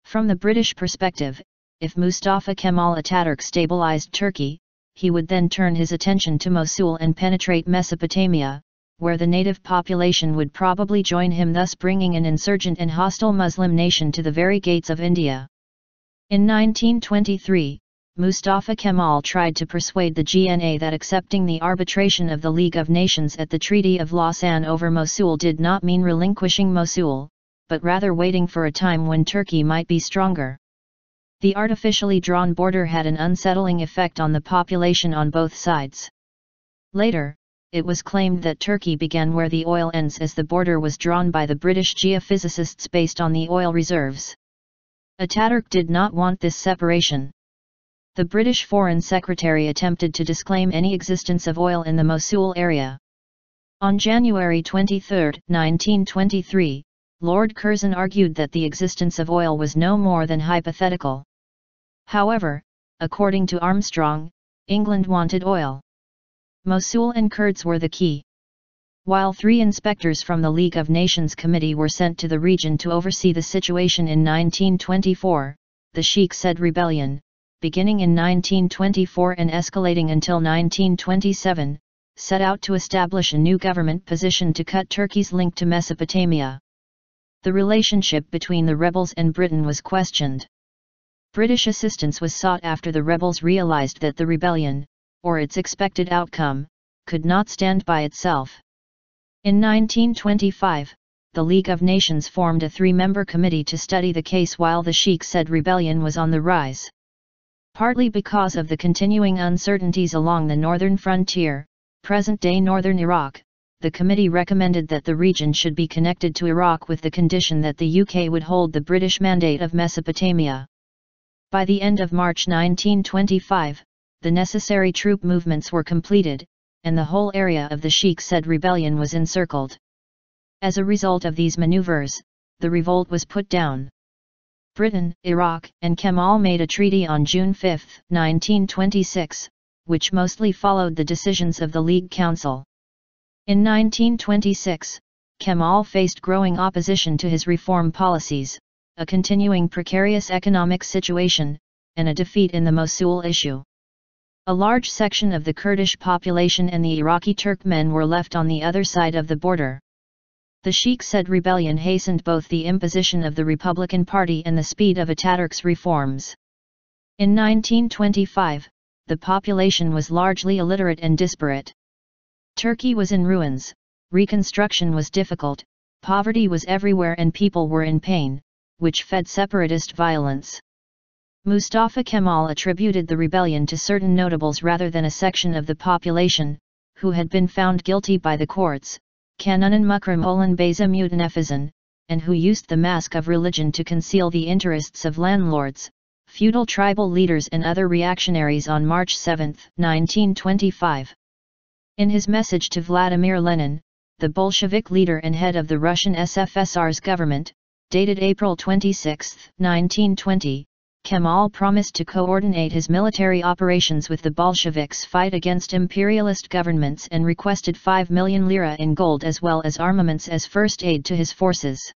From the British perspective, if Mustafa Kemal Atatürk stabilized Turkey, he would then turn his attention to Mosul and penetrate Mesopotamia, where the native population would probably join him, thus bringing an insurgent and hostile Muslim nation to the very gates of India. In 1923, Mustafa Kemal tried to persuade the GNA that accepting the arbitration of the League of Nations at the Treaty of Lausanne over Mosul did not mean relinquishing Mosul, but rather waiting for a time when Turkey might be stronger. The artificially drawn border had an unsettling effect on the population on both sides. Later, it was claimed that Turkey began where the oil ends, as the border was drawn by the British geophysicists based on the oil reserves. Atatürk did not want this separation. The British Foreign Secretary attempted to disclaim any existence of oil in the Mosul area. On January 23, 1923, Lord Curzon argued that the existence of oil was no more than hypothetical. However, according to Armstrong, England wanted oil. Mosul and Kurds were the key. While 3 inspectors from the League of Nations Committee were sent to the region to oversee the situation in 1924, the Sheikh-Said rebellion, beginning in 1924 and escalating until 1927, set out to establish a new government position to cut Turkey's link to Mesopotamia. The relationship between the rebels and Britain was questioned. British assistance was sought after the rebels realized that the rebellion, or its expected outcome, could not stand by itself. In 1925, the League of Nations formed a 3-member committee to study the case while the Sheikh-Said rebellion was on the rise. Partly because of the continuing uncertainties along the northern frontier, present-day northern Iraq, the committee recommended that the region should be connected to Iraq with the condition that the UK would hold the British Mandate of Mesopotamia. By the end of March 1925, the necessary troop movements were completed, and the whole area of the Sheikh-Said rebellion was encircled. As a result of these maneuvers, the revolt was put down. Britain, Iraq, and Kemal made a treaty on June 5, 1926, which mostly followed the decisions of the League Council. In 1926, Kemal faced growing opposition to his reform policies, a continuing precarious economic situation, and a defeat in the Mosul issue. A large section of the Kurdish population and the Iraqi Turkmen were left on the other side of the border. The Sheikh-Said rebellion hastened both the imposition of the Republican Party and the speed of Atatürk's reforms. In 1925, the population was largely illiterate and disparate. Turkey was in ruins, reconstruction was difficult, poverty was everywhere and people were in pain, which fed separatist violence. Mustafa Kemal attributed the rebellion to certain notables rather than a section of the population, who had been found guilty by the courts, Kanunun Mukram olan Beyza Mutanefizan, and who used the mask of religion to conceal the interests of landlords, feudal tribal leaders and other reactionaries. On March 7, 1925. In his message to Vladimir Lenin, the Bolshevik leader and head of the Russian SFSR's government, dated April 26, 1920, Kemal promised to coordinate his military operations with the Bolsheviks' fight against imperialist governments and requested 5 million lira in gold as well as armaments as first aid to his forces.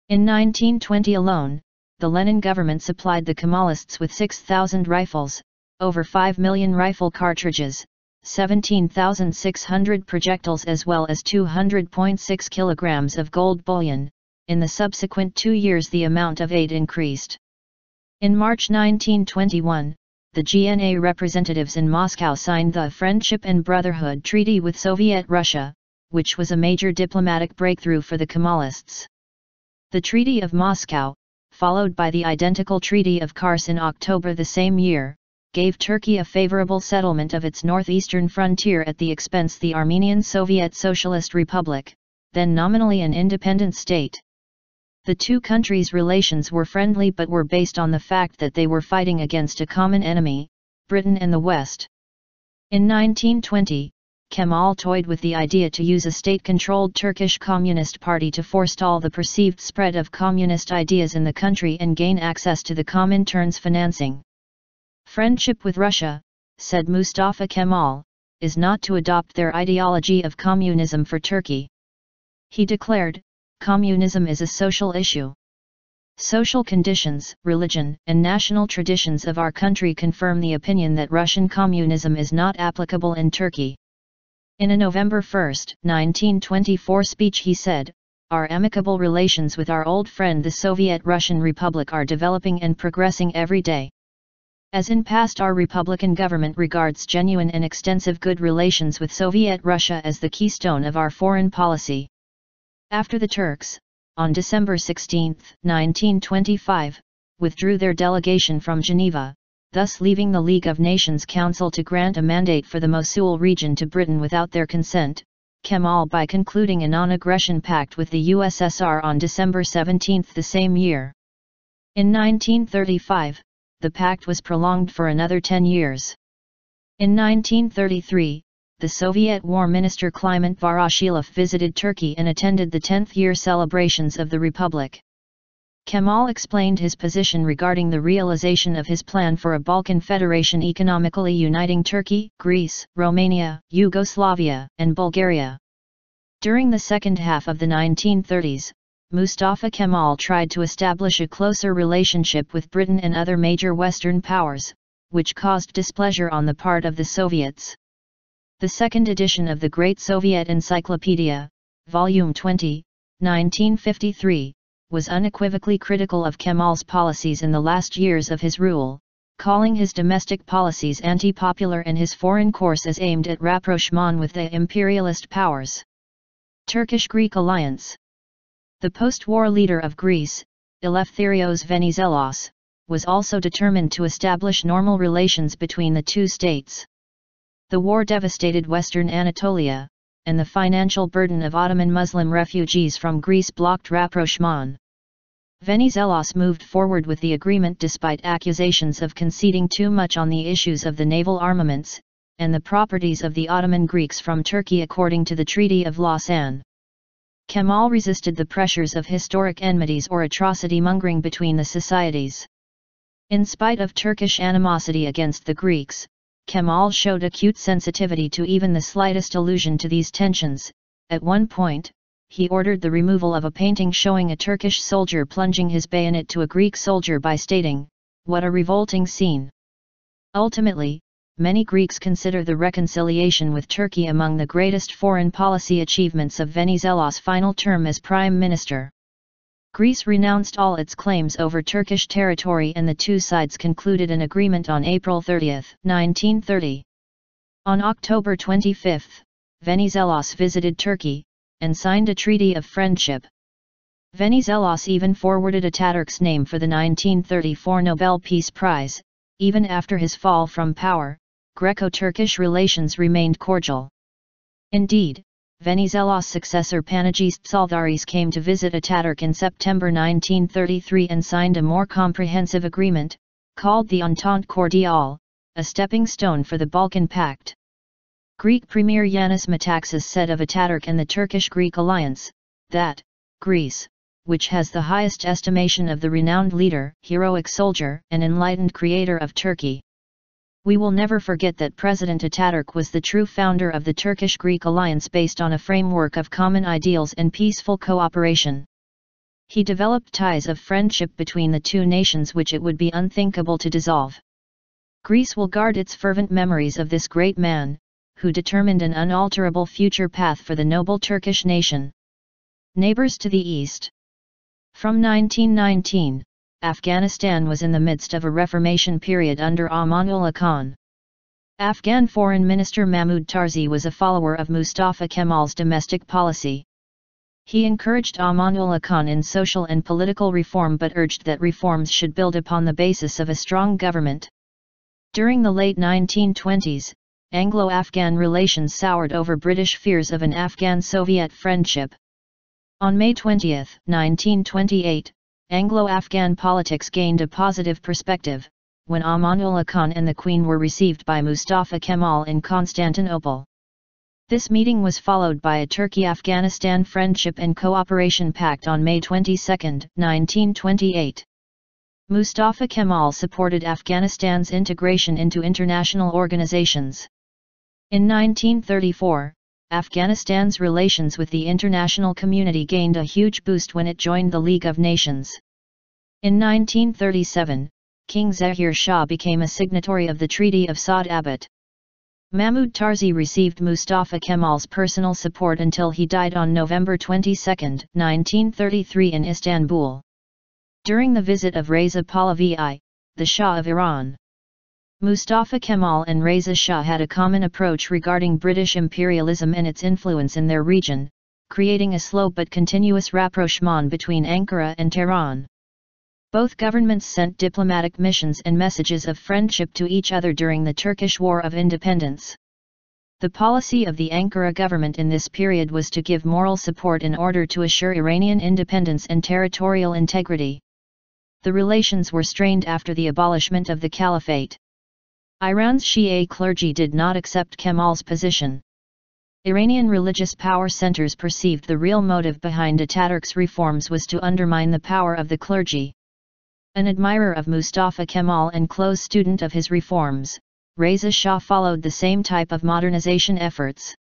In 1920 alone, the Lenin government supplied the Kemalists with 6,000 rifles, over 5 million rifle cartridges, 17,600 projectiles as well as 200.6 kilograms of gold bullion. In the subsequent 2 years the amount of aid increased. In March 1921, the GNA representatives in Moscow signed the Friendship and Brotherhood Treaty with Soviet Russia, which was a major diplomatic breakthrough for the Kemalists. The Treaty of Moscow, followed by the identical Treaty of Kars in October the same year, gave Turkey a favorable settlement of its northeastern frontier at the expense of the Armenian Soviet Socialist Republic, then nominally an independent state. The two countries' relations were friendly but were based on the fact that they were fighting against a common enemy, Britain and the West. In 1920, Kemal toyed with the idea to use a state-controlled Turkish Communist Party to forestall the perceived spread of communist ideas in the country and gain access to the Comintern's financing. Friendship with Russia, said Mustafa Kemal, is not to adopt their ideology of communism for Turkey. He declared, communism is a social issue. Social conditions, religion, and national traditions of our country confirm the opinion that Russian communism is not applicable in Turkey. In a November 1, 1924 speech he said, "Our amicable relations with our old friend the Soviet Russian Republic are developing and progressing every day. As in past, our Republican government regards genuine and extensive good relations with Soviet Russia as the keystone of our foreign policy." After the Turks, on December 16, 1925, withdrew their delegation from Geneva, thus leaving the League of Nations Council to grant a mandate for the Mosul region to Britain without their consent, Kemal by concluding a non-aggression pact with the USSR on December 17 the same year. In 1935, the pact was prolonged for another 10 years. In 1933, the Soviet War Minister Kliment Voroshilov visited Turkey and attended the 10th-year celebrations of the Republic. Kemal explained his position regarding the realization of his plan for a Balkan Federation economically uniting Turkey, Greece, Romania, Yugoslavia, and Bulgaria. During the second half of the 1930s, Mustafa Kemal tried to establish a closer relationship with Britain and other major Western powers, which caused displeasure on the part of the Soviets. The second edition of the Great Soviet Encyclopedia, Volume 20, 1953, was unequivocally critical of Kemal's policies in the last years of his rule, calling his domestic policies anti-popular and his foreign course as aimed at rapprochement with the imperialist powers. Turkish-Greek alliance. The post-war leader of Greece, Eleftherios Venizelos, was also determined to establish normal relations between the two states. The war devastated Western Anatolia, and the financial burden of Ottoman Muslim refugees from Greece blocked rapprochement. Venizelos moved forward with the agreement despite accusations of conceding too much on the issues of the naval armaments, and the properties of the Ottoman Greeks from Turkey according to the Treaty of Lausanne. Kemal resisted the pressures of historic enmities or atrocity-mongering between the societies. In spite of Turkish animosity against the Greeks, Kemal showed acute sensitivity to even the slightest allusion to these tensions. At one point, he ordered the removal of a painting showing a Turkish soldier plunging his bayonet to a Greek soldier by stating, "What a revolting scene." Ultimately, many Greeks consider the reconciliation with Turkey among the greatest foreign policy achievements of Venizelos' final term as prime minister. Greece renounced all its claims over Turkish territory and the two sides concluded an agreement on April 30, 1930. On October 25, Venizelos visited Turkey, and signed a treaty of friendship. Venizelos even forwarded Atatürk's name for the 1934 Nobel Peace Prize. Even after his fall from power, Greco-Turkish relations remained cordial. Indeed, Venizelos' successor Panagis Psaldaris came to visit Atatürk in September 1933 and signed a more comprehensive agreement, called the Entente Cordiale, a stepping stone for the Balkan Pact. Greek Premier Yanis Metaxas said of Atatürk and the Turkish-Greek alliance, that, Greece, which has the highest estimation of the renowned leader, heroic soldier, and enlightened creator of Turkey. We will never forget that President Atatürk was the true founder of the Turkish-Greek alliance based on a framework of common ideals and peaceful cooperation. He developed ties of friendship between the two nations which it would be unthinkable to dissolve. Greece will guard its fervent memories of this great man, who determined an unalterable future path for the noble Turkish nation. Neighbors to the east. From 1919, Afghanistan was in the midst of a reformation period under Amanullah Khan. Afghan Foreign Minister Mahmud Tarzi was a follower of Mustafa Kemal's domestic policy. He encouraged Amanullah Khan in social and political reform but urged that reforms should build upon the basis of a strong government. During the late 1920s, Anglo-Afghan relations soured over British fears of an Afghan-Soviet friendship. On May 20, 1928, Anglo-Afghan politics gained a positive perspective, when Amanullah Khan and the Queen were received by Mustafa Kemal in Constantinople. This meeting was followed by a Turkey-Afghanistan Friendship and Cooperation Pact on May 22, 1928. Mustafa Kemal supported Afghanistan's integration into international organizations. In 1934, Afghanistan's relations with the international community gained a huge boost when it joined the League of Nations. In 1937, King Zahir Shah became a signatory of the Treaty of Sa'd-Abad. Mahmud Tarzi received Mustafa Kemal's personal support until he died on November 22, 1933 in Istanbul. During the visit of Reza Pahlavi I, the Shah of Iran. Mustafa Kemal and Reza Shah had a common approach regarding British imperialism and its influence in their region, creating a slow but continuous rapprochement between Ankara and Tehran. Both governments sent diplomatic missions and messages of friendship to each other during the Turkish War of Independence. The policy of the Ankara government in this period was to give moral support in order to assure Iranian independence and territorial integrity. The relations were strained after the abolishment of the Caliphate. Iran's Shia clergy did not accept Kemal's position. Iranian religious power centers perceived the real motive behind Atatürk's reforms was to undermine the power of the clergy. An admirer of Mustafa Kemal and close student of his reforms, Reza Shah followed the same type of modernization efforts.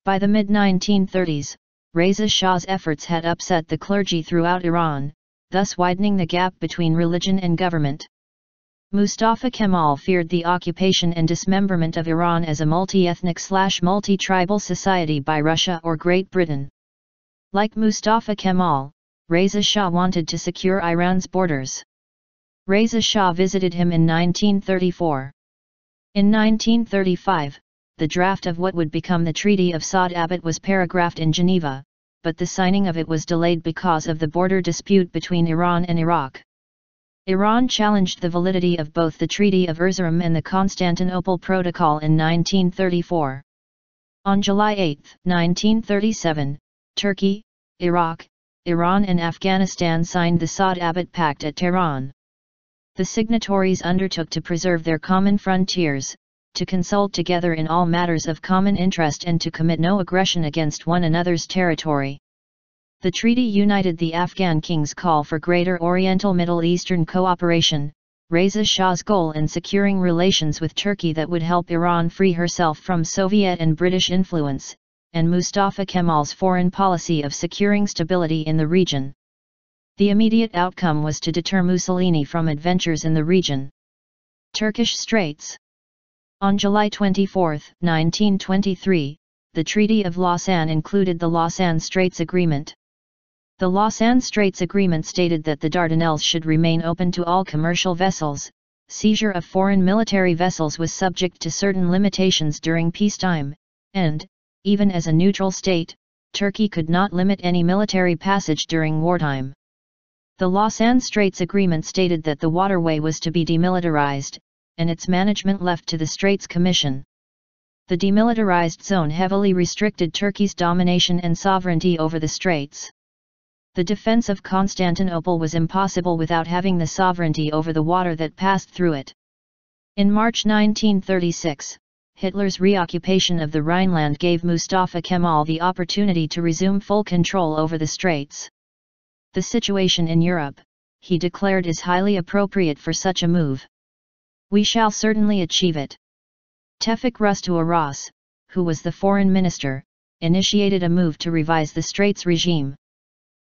By the mid-1930s, Reza Shah's efforts had upset the clergy throughout Iran, thus widening the gap between religion and government. Mustafa Kemal feared the occupation and dismemberment of Iran as a multi-ethnic/multi-tribal society by Russia or Great Britain. Like Mustafa Kemal, Reza Shah wanted to secure Iran's borders. Reza Shah visited him in 1934. In 1935, the draft of what would become the Treaty of Sa'd-Abad was paragraphed in Geneva, but the signing of it was delayed because of the border dispute between Iran and Iraq. Iran challenged the validity of both the Treaty of Erzurum and the Constantinople Protocol in 1934. On July 8, 1937, Turkey, Iraq, Iran and Afghanistan signed the Sa'd-Abad Pact at Tehran. The signatories undertook to preserve their common frontiers, to consult together in all matters of common interest and to commit no aggression against one another's territory. The treaty united the Afghan king's call for greater Oriental Middle Eastern cooperation, Reza Shah's goal in securing relations with Turkey that would help Iran free herself from Soviet and British influence, and Mustafa Kemal's foreign policy of securing stability in the region. The immediate outcome was to deter Mussolini from adventures in the region. Turkish Straits. On July 24, 1923, the Treaty of Lausanne included the Lausanne Straits Agreement. The Lausanne Straits Agreement stated that the Dardanelles should remain open to all commercial vessels. Seizure of foreign military vessels was subject to certain limitations during peacetime, and, even as a neutral state, Turkey could not limit any military passage during wartime. The Lausanne Straits Agreement stated that the waterway was to be demilitarized, and its management left to the Straits Commission. The demilitarized zone heavily restricted Turkey's domination and sovereignty over the straits. The defense of Constantinople was impossible without having the sovereignty over the water that passed through it. In March 1936, Hitler's reoccupation of the Rhineland gave Mustafa Kemal the opportunity to resume full control over the straits. The situation in Europe, he declared, is highly appropriate for such a move. We shall certainly achieve it. Tevfik Rustu Aras, who was the foreign minister, initiated a move to revise the straits regime.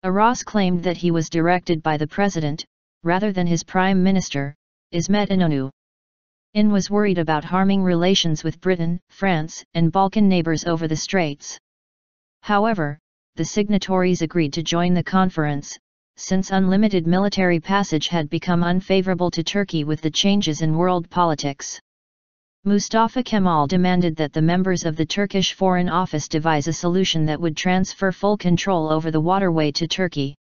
Aras claimed that he was directed by the president, rather than his prime minister, Ismet İnönü. In was worried about harming relations with Britain, France, and Balkan neighbors over the straits. However, the signatories agreed to join the conference, since unlimited military passage had become unfavorable to Turkey with the changes in world politics. Mustafa Kemal demanded that the members of the Turkish Foreign Office devise a solution that would transfer full control over the waterway to Turkey.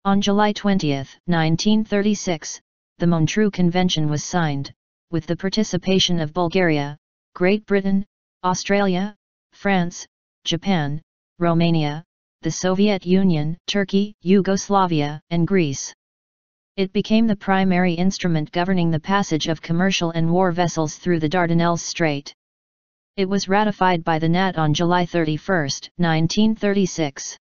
On July 20, 1936, the Montreux Convention was signed, with the participation of Bulgaria, Great Britain, Australia, France, Japan, Romania, the Soviet Union, Turkey, Yugoslavia, and Greece. It became the primary instrument governing the passage of commercial and war vessels through the Dardanelles Strait. It was ratified by the NAT on July 31, 1936.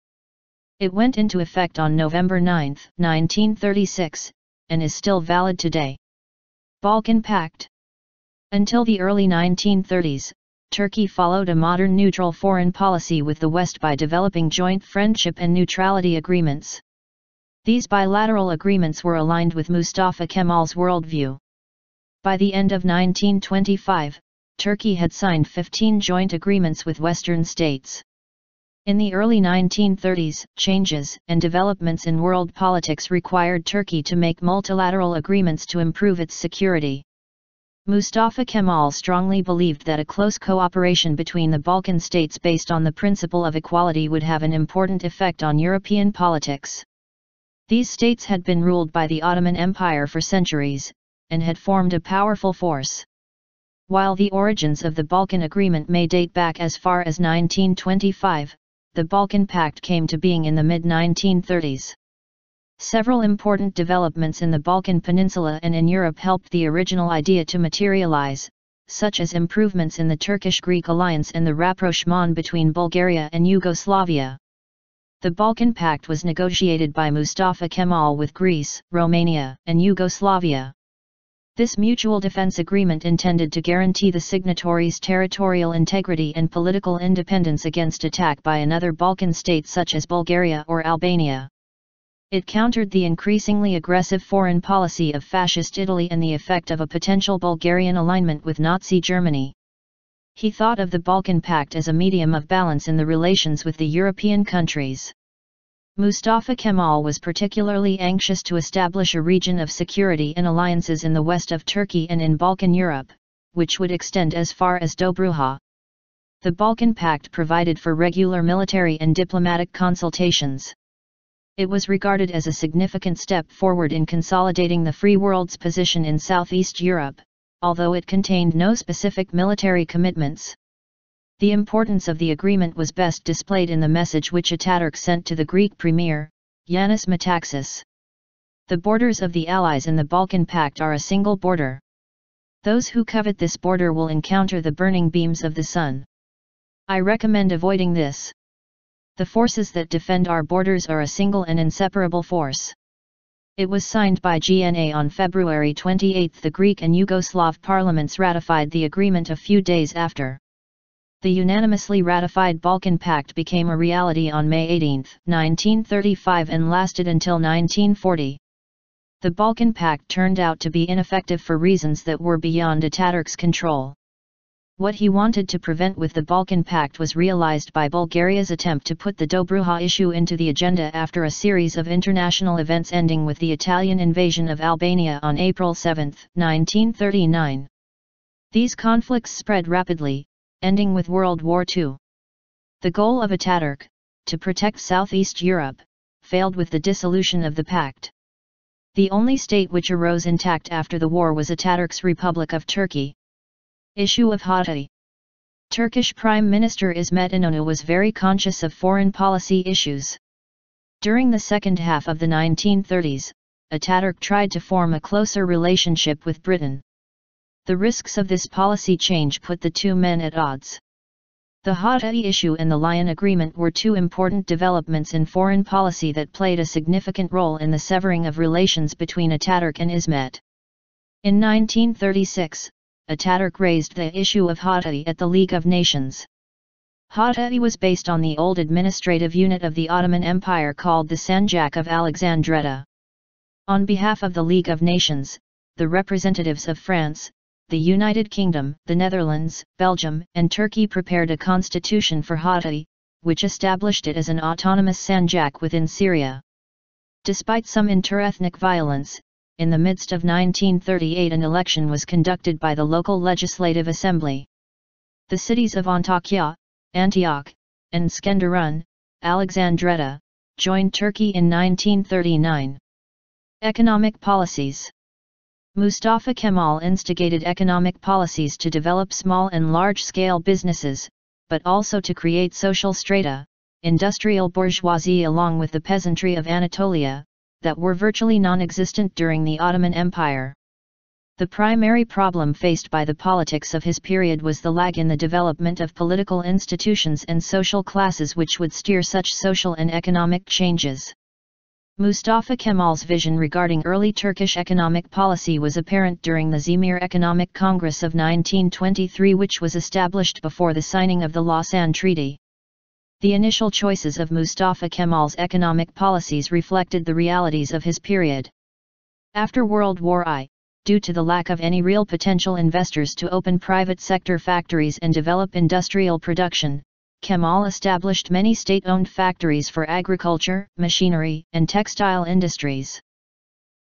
It went into effect on November 9, 1936, and is still valid today. Balkan Pact. Until the early 1930s, Turkey followed a modern neutral foreign policy with the West by developing joint friendship and neutrality agreements. These bilateral agreements were aligned with Mustafa Kemal's worldview. By the end of 1925, Turkey had signed 15 joint agreements with Western states. In the early 1930s, changes and developments in world politics required Turkey to make multilateral agreements to improve its security. Mustafa Kemal strongly believed that a close cooperation between the Balkan states based on the principle of equality would have an important effect on European politics. These states had been ruled by the Ottoman Empire for centuries, and had formed a powerful force. While the origins of the Balkan Agreement may date back as far as 1925, the Balkan Pact came to being in the mid-1930s. Several important developments in the Balkan Peninsula and in Europe helped the original idea to materialize, such as improvements in the Turkish-Greek alliance and the rapprochement between Bulgaria and Yugoslavia. The Balkan Pact was negotiated by Mustafa Kemal with Greece, Romania, and Yugoslavia. This mutual defense agreement intended to guarantee the signatories' territorial integrity and political independence against attack by another Balkan state such as Bulgaria or Albania. It countered the increasingly aggressive foreign policy of Fascist Italy and the effect of a potential Bulgarian alignment with Nazi Germany. He thought of the Balkan Pact as a medium of balance in the relations with the European countries. Mustafa Kemal was particularly anxious to establish a region of security and alliances in the west of Turkey and in Balkan Europe, which would extend as far as Dobruja. The Balkan Pact provided for regular military and diplomatic consultations. It was regarded as a significant step forward in consolidating the free world's position in Southeast Europe, although it contained no specific military commitments. The importance of the agreement was best displayed in the message which Ataturk sent to the Greek premier, Yanis Metaxas. The borders of the Allies in the Balkan Pact are a single border. Those who covet this border will encounter the burning beams of the sun. I recommend avoiding this. The forces that defend our borders are a single and inseparable force. It was signed by GNA on February 28. The Greek and Yugoslav parliaments ratified the agreement a few days after. The unanimously ratified Balkan Pact became a reality on May 18, 1935 and lasted until 1940. The Balkan Pact turned out to be ineffective for reasons that were beyond Ataturk's control. What he wanted to prevent with the Balkan Pact was realized by Bulgaria's attempt to put the Dobruja issue into the agenda after a series of international events ending with the Italian invasion of Albania on April 7, 1939. These conflicts spread rapidly, ending with World War II. The goal of Ataturk, to protect Southeast Europe, failed with the dissolution of the pact. The only state which arose intact after the war was Ataturk's Republic of Turkey. Issue of Hatay. Turkish Prime Minister İsmet İnönü was very conscious of foreign policy issues. During the second half of the 1930s, Ataturk tried to form a closer relationship with Britain. The risks of this policy change put the two men at odds. The Hatay issue and the Lyon Agreement were two important developments in foreign policy that played a significant role in the severing of relations between Ataturk and İsmet. In 1936, Ataturk raised the issue of Hatay at the League of Nations. Hatay was based on the old administrative unit of the Ottoman Empire called the Sanjak of Alexandretta. On behalf of the League of Nations, the representatives of France, the United Kingdom, the Netherlands, Belgium, and Turkey prepared a constitution for Hatay, which established it as an autonomous Sanjak within Syria. Despite some interethnic violence, in the midst of 1938 an election was conducted by the local legislative assembly. The cities of Antakya, Antioch, and Skenderun, Alexandretta, joined Turkey in 1939. Economic policies. Mustafa Kemal instigated economic policies to develop small and large-scale businesses, but also to create social strata, industrial bourgeoisie along with the peasantry of Anatolia, that were virtually non-existent during the Ottoman Empire. The primary problem faced by the politics of his period was the lag in the development of political institutions and social classes which would steer such social and economic changes. Mustafa Kemal's vision regarding early Turkish economic policy was apparent during the Izmir Economic Congress of 1923, which was established before the signing of the Lausanne Treaty. The initial choices of Mustafa Kemal's economic policies reflected the realities of his period. After World War I, due to the lack of any real potential investors to open private sector factories and develop industrial production, Kemal established many state-owned factories for agriculture, machinery, and textile industries.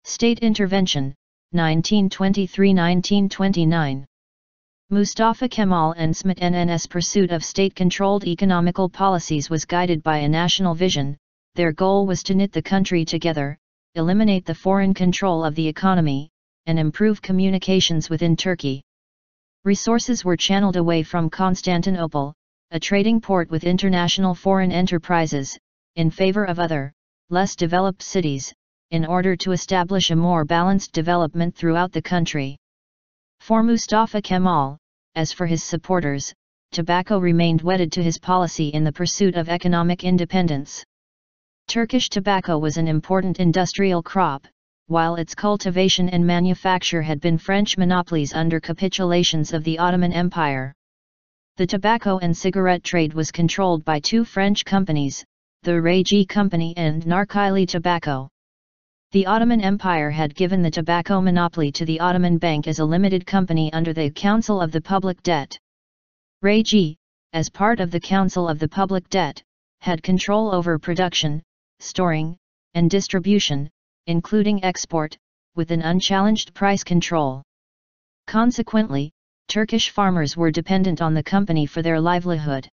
State intervention, 1923–1929. Mustafa Kemal and SMTN's pursuit of state-controlled economical policies was guided by a national vision. Their goal was to knit the country together, eliminate the foreign control of the economy, and improve communications within Turkey. Resources were channeled away from Constantinople, a trading port with international foreign enterprises, in favor of other, less developed cities, in order to establish a more balanced development throughout the country. For Mustafa Kemal, as for his supporters, tobacco remained wedded to his policy in the pursuit of economic independence. Turkish tobacco was an important industrial crop, while its cultivation and manufacture had been French monopolies under capitulations of the Ottoman Empire. The tobacco and cigarette trade was controlled by two French companies, the Regi Company and Narkili Tobacco. The Ottoman Empire had given the tobacco monopoly to the Ottoman Bank as a limited company under the Council of the Public Debt. Regi, as part of the Council of the Public Debt, had control over production, storing, and distribution, including export, with an unchallenged price control. Consequently, Turkish farmers were dependent on the company for their livelihood.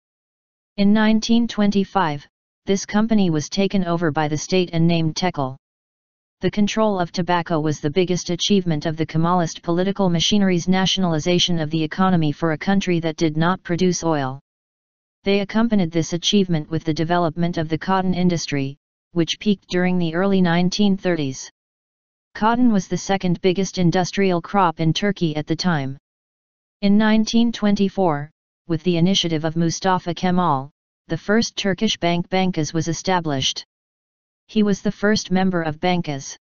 In 1925, this company was taken over by the state and named Tekel. The control of tobacco was the biggest achievement of the Kemalist political machinery's nationalization of the economy for a country that did not produce oil. They accompanied this achievement with the development of the cotton industry, which peaked during the early 1930s. Cotton was the second biggest industrial crop in Turkey at the time. In 1924, with the initiative of Mustafa Kemal, the first Turkish bank Bankası was established. He was the first member of Bankası.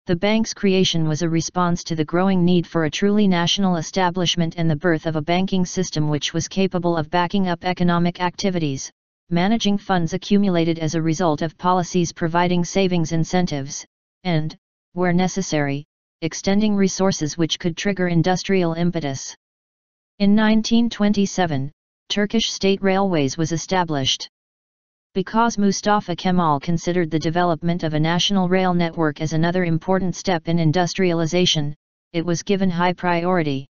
The bank's creation was a response to the growing need for a truly national establishment and the birth of a banking system which was capable of backing up economic activities, managing funds accumulated as a result of policies providing savings incentives, and, where necessary, extending resources which could trigger industrial impetus. In 1927, Turkish State Railways was established. Because Mustafa Kemal considered the development of a national rail network as another important step in industrialization, it was given high priority.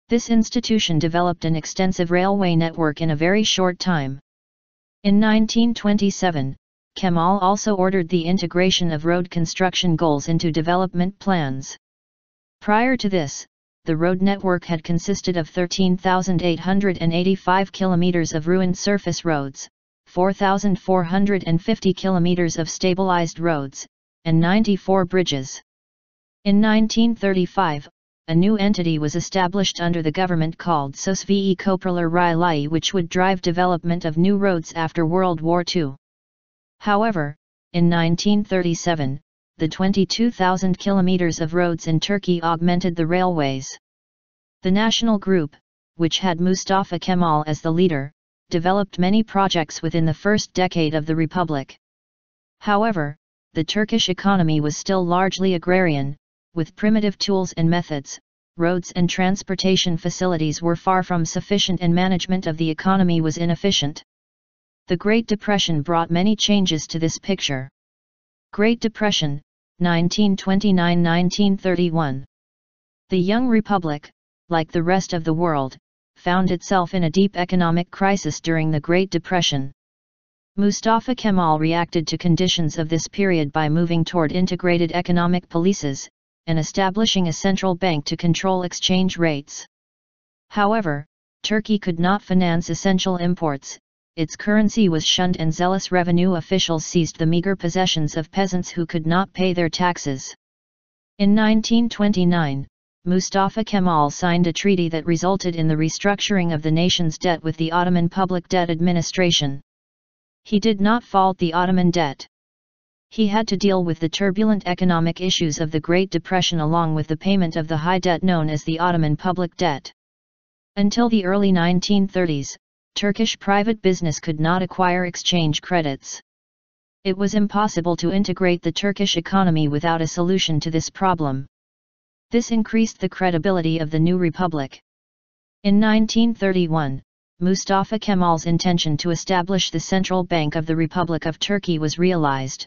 This institution developed an extensive railway network in a very short time. In 1927, Kemal also ordered the integration of road construction goals into development plans. Prior to this, the road network had consisted of 13,885 kilometers of ruined surface roads, 4,450 kilometers of stabilized roads, and 94 bridges. In 1935, a new entity was established under the government called Sosviyi Köprüler Raylığı, which would drive development of new roads after World War II. However, in 1937, the 22,000 kilometers of roads in Turkey augmented the railways. The National Group, which had Mustafa Kemal as the leader, developed many projects within the first decade of the Republic. However, the Turkish economy was still largely agrarian, with primitive tools and methods. Roads and transportation facilities were far from sufficient and management of the economy was inefficient. The Great Depression brought many changes to this picture. Great Depression, 1929–1931. The young Republic, like the rest of the world, found itself in a deep economic crisis during the Great Depression. Mustafa Kemal reacted to conditions of this period by moving toward integrated economic policies, and establishing a central bank to control exchange rates. However, Turkey could not finance essential imports, its currency was shunned and zealous revenue officials seized the meager possessions of peasants who could not pay their taxes. In 1929, Mustafa Kemal signed a treaty that resulted in the restructuring of the nation's debt with the Ottoman Public Debt Administration. He did not fault the Ottoman debt. He had to deal with the turbulent economic issues of the Great Depression along with the payment of the high debt known as the Ottoman public debt. Until the early 1930s, Turkish private business could not acquire exchange credits. It was impossible to integrate the Turkish economy without a solution to this problem. This increased the credibility of the new republic. In 1931, Mustafa Kemal's intention to establish the Central Bank of the Republic of Turkey was realized.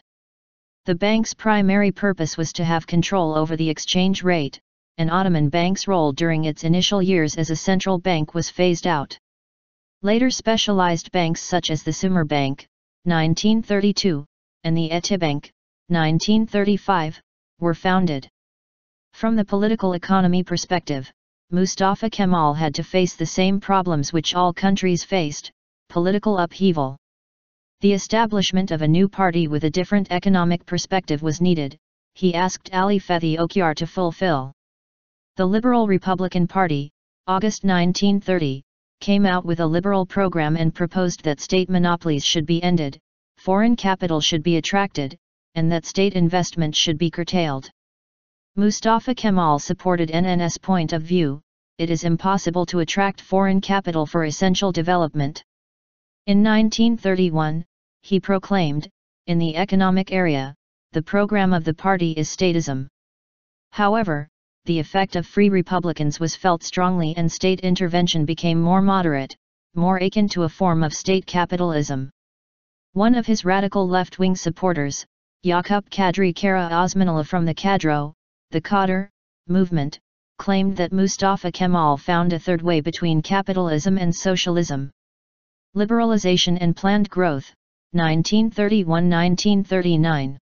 The bank's primary purpose was to have control over the exchange rate. An Ottoman bank's role during its initial years as a central bank was phased out. Later specialized banks such as the Sümerbank, 1932, and the Etibank, 1935, were founded. From the political economy perspective, Mustafa Kemal had to face the same problems which all countries faced: political upheaval. The establishment of a new party with a different economic perspective was needed. He asked Ali Fethi Okyar to fulfill. The Liberal Republican Party, August 1930, came out with a liberal program and proposed that state monopolies should be ended, foreign capital should be attracted, and that state investment should be curtailed. Mustafa Kemal supported NN's point of view: it is impossible to attract foreign capital for essential development. In 1931, he proclaimed, in the economic area, the program of the party is statism. However, the effect of free republicans was felt strongly and state intervention became more moderate, more akin to a form of state capitalism. One of his radical left-wing supporters, Yakup Kadri Kara Osmanlı from the Kadro, the Kader movement, claimed that Mustafa Kemal found a third way between capitalism and socialism. Liberalization and planned growth, 1931–1939.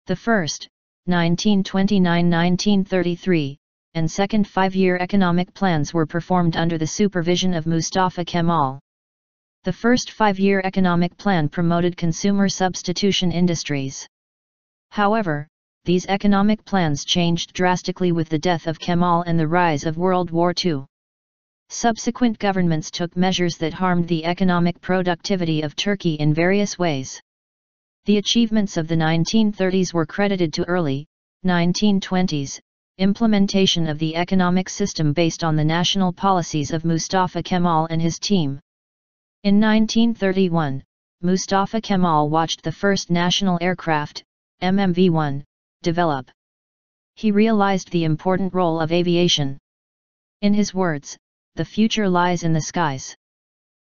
The first, 1929–1933, and second five-year economic plans were performed under the supervision of Mustafa Kemal. The first five-year economic plan promoted consumer substitution industries. However, these economic plans changed drastically with the death of Kemal and the rise of World War II. Subsequent governments took measures that harmed the economic productivity of Turkey in various ways. The achievements of the 1930s were credited to early, 1920s, implementation of the economic system based on the national policies of Mustafa Kemal and his team. In 1931, Mustafa Kemal watched the first national aircraft, MMV-1, develop. He realized the important role of aviation. In his words, "The future lies in the skies."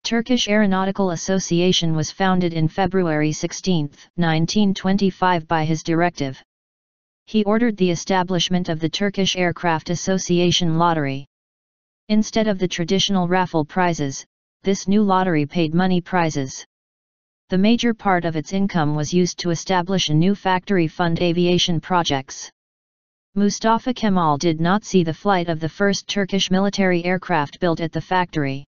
Turkish Aeronautical Association was founded in February 16, 1925 by his directive. He ordered the establishment of the Turkish Aircraft Association lottery. Instead of the traditional raffle prizes, this new lottery paid money prizes. The major part of its income was used to establish a new factory fund aviation projects. Mustafa Kemal did not see the flight of the first Turkish military aircraft built at the factory.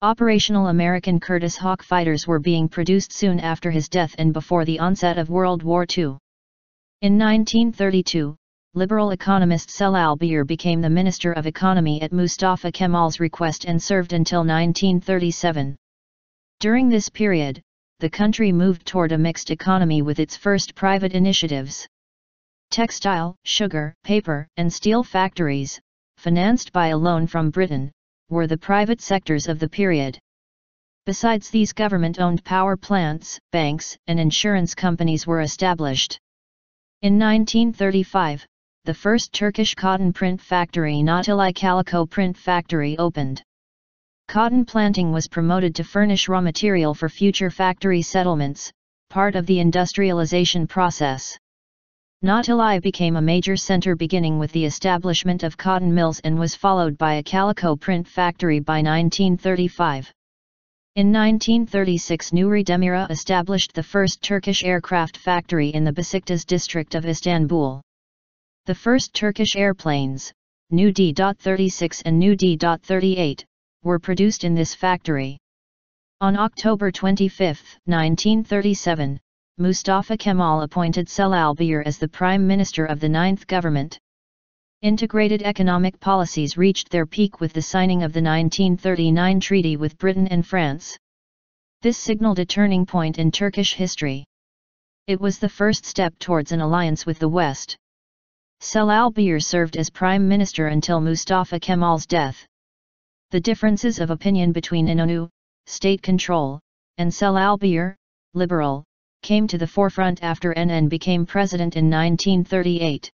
Operational American Curtiss Hawk fighters were being produced soon after his death and before the onset of World War II. In 1932, liberal economist Celal Bayar became the Minister of Economy at Mustafa Kemal's request and served until 1937. During this period, the country moved toward a mixed economy with its first private initiatives. Textile, sugar, paper, and steel factories, financed by a loan from Britain, were the private sectors of the period. Besides these, government-owned power plants, banks, and insurance companies were established. In 1935, the first Turkish cotton print factory, Natilay Calico Print Factory, opened. Cotton planting was promoted to furnish raw material for future factory settlements, part of the industrialization process. Natilay became a major center beginning with the establishment of cotton mills and was followed by a calico print factory by 1935. In 1936, Nuri Demira established the first Turkish aircraft factory in the Besiktas district of Istanbul. The first Turkish airplanes, Nu D.36 and Nu D.38, were produced in this factory. On October 25, 1937, Mustafa Kemal appointed Celal Bayar as the Prime Minister of the Ninth Government. Integrated economic policies reached their peak with the signing of the 1939 treaty with Britain and France. This signaled a turning point in Turkish history. It was the first step towards an alliance with the West. Celal Bayar served as Prime Minister until Mustafa Kemal's death. The differences of opinion between İnönü, state control, and Celal Bayar, liberal, came to the forefront after İnönü became president in 1938.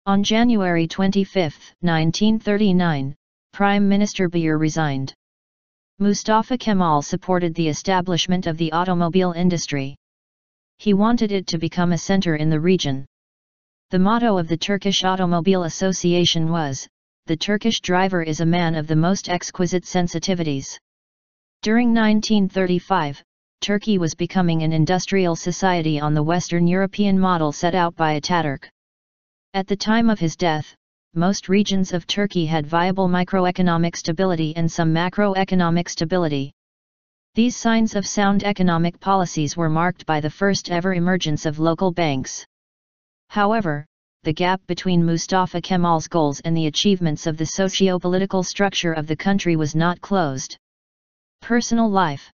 On January 25, 1939, Prime Minister Bayar resigned. Mustafa Kemal supported the establishment of the automobile industry. He wanted it to become a center in the region. The motto of the Turkish Automobile Association was, "The Turkish driver is a man of the most exquisite sensitivities." During 1935, Turkey was becoming an industrial society on the Western European model set out by Atatürk. At the time of his death, most regions of Turkey had viable microeconomic stability and some macroeconomic stability. These signs of sound economic policies were marked by the first ever emergence of local banks. However, the gap between Mustafa Kemal's goals and the achievements of the socio-political structure of the country was not closed. Personal life.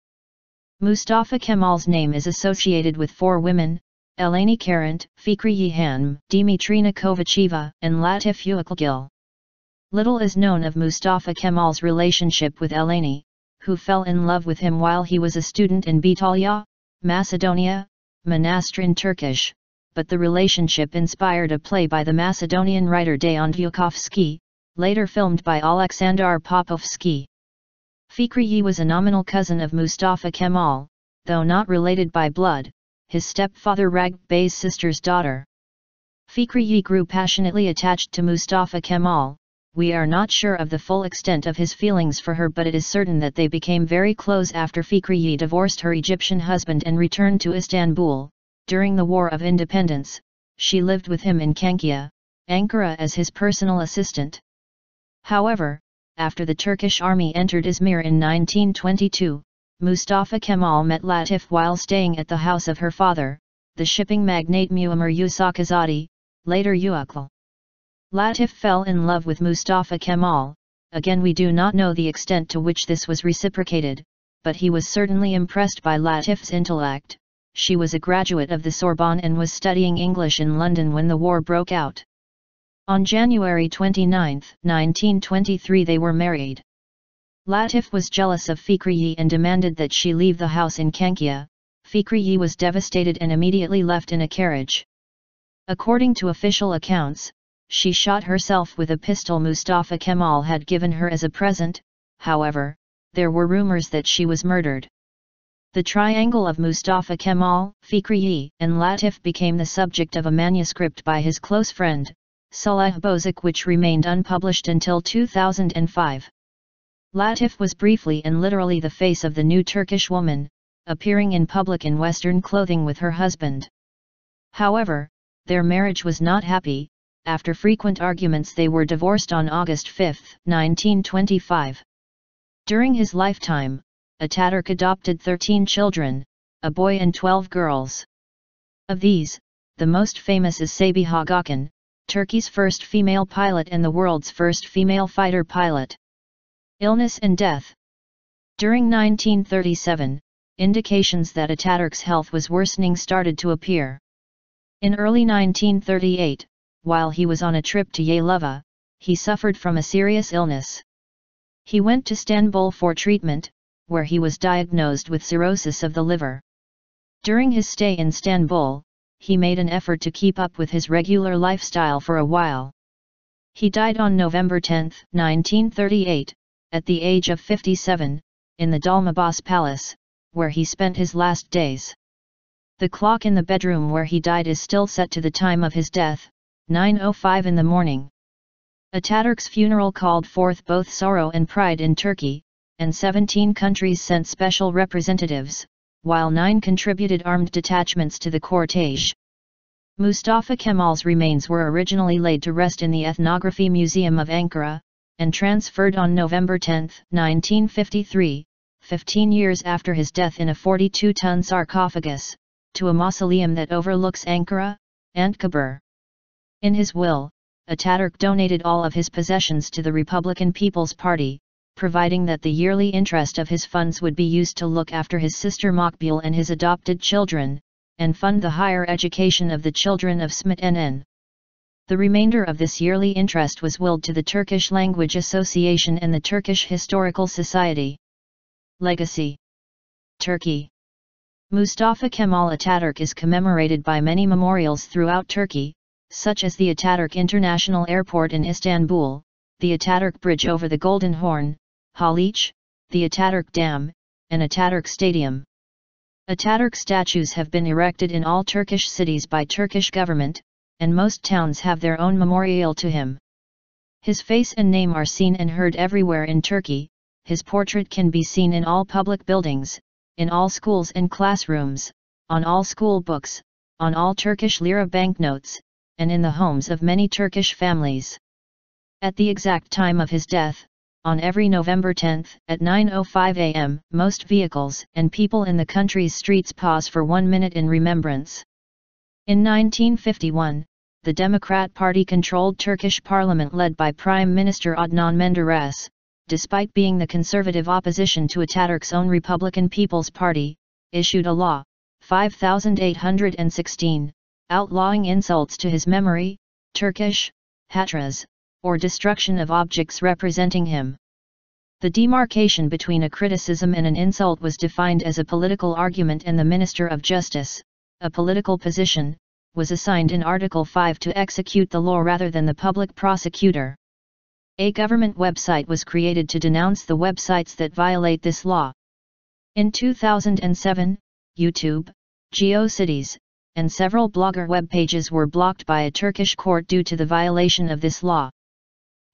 Mustafa Kemal's name is associated with four women: Eleni Karant, Fikriye Hanım, Dimitrina Kovacheva, and Latif Uğurgil. Little is known of Mustafa Kemal's relationship with Eleni, who fell in love with him while he was a student in Bitalya, Macedonia, Manastır Turkish, but the relationship inspired a play by the Macedonian writer Dejan Vukovski, later filmed by Aleksandar Popovski. Fikriye was a nominal cousin of Mustafa Kemal, though not related by blood, his stepfather Ragıp Bey's sister's daughter. Fikriye grew passionately attached to Mustafa Kemal. We are not sure of the full extent of his feelings for her, but it is certain that they became very close after Fikriye divorced her Egyptian husband and returned to Istanbul. During the War of Independence, she lived with him in Çankaya, Ankara as his personal assistant. However, after the Turkish army entered Izmir in 1922, Mustafa Kemal met Latif while staying at the house of her father, the shipping magnate Muammer Yusufzade, later Uğurgil. Latif fell in love with Mustafa Kemal. Again, we do not know the extent to which this was reciprocated, but he was certainly impressed by Latif's intellect. She was a graduate of the Sorbonne and was studying English in London when the war broke out. On January 29, 1923 they were married. Latif was jealous of Fikriye and demanded that she leave the house in Çankaya. Fikriye was devastated and immediately left in a carriage. According to official accounts, she shot herself with a pistol Mustafa Kemal had given her as a present. However, there were rumors that she was murdered. The triangle of Mustafa Kemal, Fikriye, and Latif became the subject of a manuscript by his close friend, Salih Bozak, which remained unpublished until 2005. Latif was briefly and literally the face of the new Turkish woman, appearing in public in Western clothing with her husband. However, their marriage was not happy. After frequent arguments they were divorced on August 5, 1925. During his lifetime, Atatürk adopted 13 children, a boy and 12 girls. Of these, the most famous is Sabiha Gökhan, Turkey's first female pilot and the world's first female fighter pilot. Illness and death. During 1937, indications that Atatürk's health was worsening started to appear. In early 1938, while he was on a trip to Yalova, he suffered from a serious illness. He went to Istanbul for treatment, where he was diagnosed with cirrhosis of the liver. During his stay in Istanbul, he made an effort to keep up with his regular lifestyle for a while. He died on November 10, 1938, at the age of 57, in the Dolmabahce Palace, where he spent his last days. The clock in the bedroom where he died is still set to the time of his death, 9:05 in the morning. Atatürk's funeral called forth both sorrow and pride in Turkey, and 17 countries sent special representatives, while 9 contributed armed detachments to the cortege. Mustafa Kemal's remains were originally laid to rest in the Ethnography Museum of Ankara, and transferred on November 10, 1953, 15 years after his death in a 42-ton sarcophagus, to a mausoleum that overlooks Ankara, Antkabur. In his will, Ataturk donated all of his possessions to the Republican People's Party, providing that the yearly interest of his funds would be used to look after his sister Makbul and his adopted children, and fund the higher education of the children of Smt. The remainder of this yearly interest was willed to the Turkish Language Association and the Turkish Historical Society. Legacy. Turkey. Mustafa Kemal Atatürk is commemorated by many memorials throughout Turkey, such as the Atatürk International Airport in Istanbul, the Atatürk Bridge over the Golden Horn, Haliç, the Atatürk Dam, and Atatürk Stadium. Atatürk statues have been erected in all Turkish cities by Turkish government, and most towns have their own memorial to him. His face and name are seen and heard everywhere in Turkey. His portrait can be seen in all public buildings, in all schools and classrooms, on all school books, on all Turkish lira banknotes, and in the homes of many Turkish families. At the exact time of his death, on every November 10 at 9:05 a.m., most vehicles and people in the country's streets pause for 1 minute in remembrance. In 1951, the Democrat Party controlled Turkish parliament led by Prime Minister Adnan Menderes, despite being the conservative opposition to Atatürk's own Republican People's Party, issued a law, 5816, outlawing insults to his memory, Turkish, hatras, or destruction of objects representing him. The demarcation between a criticism and an insult was defined as a political argument, and the Minister of Justice, a political position, was assigned in Article 5 to execute the law rather than the public prosecutor. A government website was created to denounce the websites that violate this law. In 2007, YouTube, GeoCities, and several blogger web pages were blocked by a Turkish court due to the violation of this law.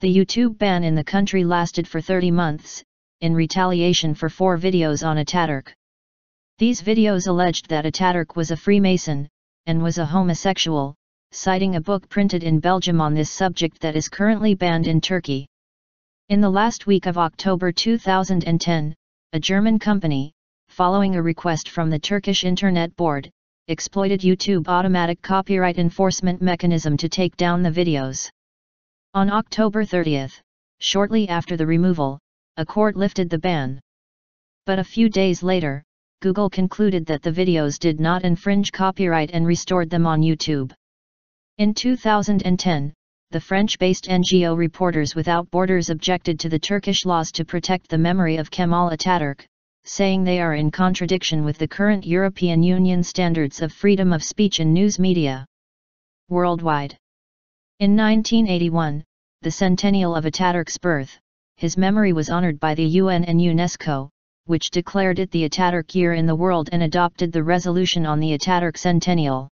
The YouTube ban in the country lasted for 30 months, in retaliation for 4 videos on Atatürk. These videos alleged that Atatürk was a Freemason, and was a homosexual, citing a book printed in Belgium on this subject that is currently banned in Turkey. In the last week of October 2010, a German company, following a request from the Turkish Internet Board, exploited YouTube automatic copyright enforcement mechanism to take down the videos. On October 30, shortly after the removal, a court lifted the ban. But a few days later, Google concluded that the videos did not infringe copyright and restored them on YouTube. In 2010, the French-based NGO Reporters Without Borders objected to the Turkish laws to protect the memory of Kemal Atatürk, saying they are in contradiction with the current European Union standards of freedom of speech and news media. Worldwide. In 1981, the centennial of Atatürk's birth, his memory was honored by the UN and UNESCO, which declared it the Atatürk Year in the world and adopted the resolution on the Atatürk Centennial.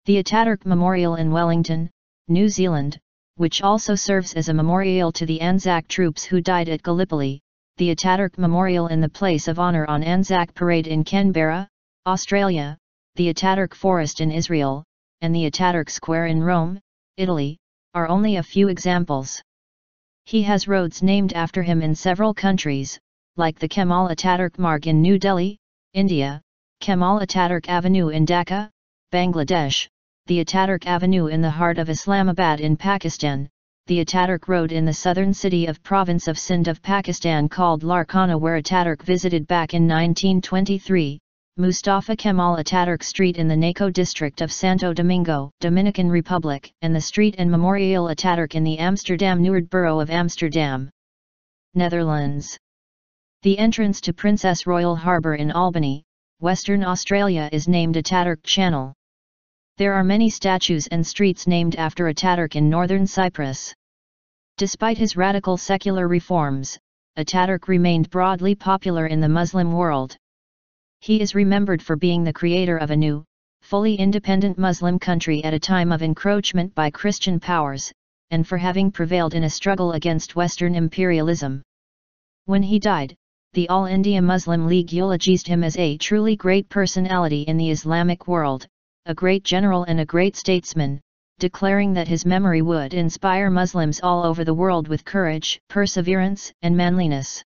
The Atatürk Memorial in Wellington, New Zealand, which also serves as a memorial to the Anzac troops who died at Gallipoli, the Atatürk Memorial in the Place of Honour on Anzac Parade in Canberra, Australia, the Atatürk Forest in Israel, and the Atatürk Square in Rome, Italy, are only a few examples. He has roads named after him in several countries, like the Kemal Atatürk Marg in New Delhi, India, Kemal Atatürk Avenue in Dhaka, Bangladesh, the Atatürk Avenue in the heart of Islamabad in Pakistan, the Atatürk Road in the southern city of province of Sindh of Pakistan called Larkana where Atatürk visited back in 1923, Mustafa Kemal Atatürk Street in the Naco district of Santo Domingo, Dominican Republic, and the street and Memorial Atatürk in the Amsterdam-Noord borough of Amsterdam, Netherlands. The entrance to Princess Royal Harbour in Albany, Western Australia is named Atatürk Channel. There are many statues and streets named after Atatürk in northern Cyprus. Despite his radical secular reforms, Atatürk remained broadly popular in the Muslim world. He is remembered for being the creator of a new, fully independent Muslim country at a time of encroachment by Christian powers, and for having prevailed in a struggle against Western imperialism. When he died, the All India Muslim League eulogized him as a truly great personality in the Islamic world, a great general and a great statesman, declaring that his memory would inspire Muslims all over the world with courage, perseverance, and manliness.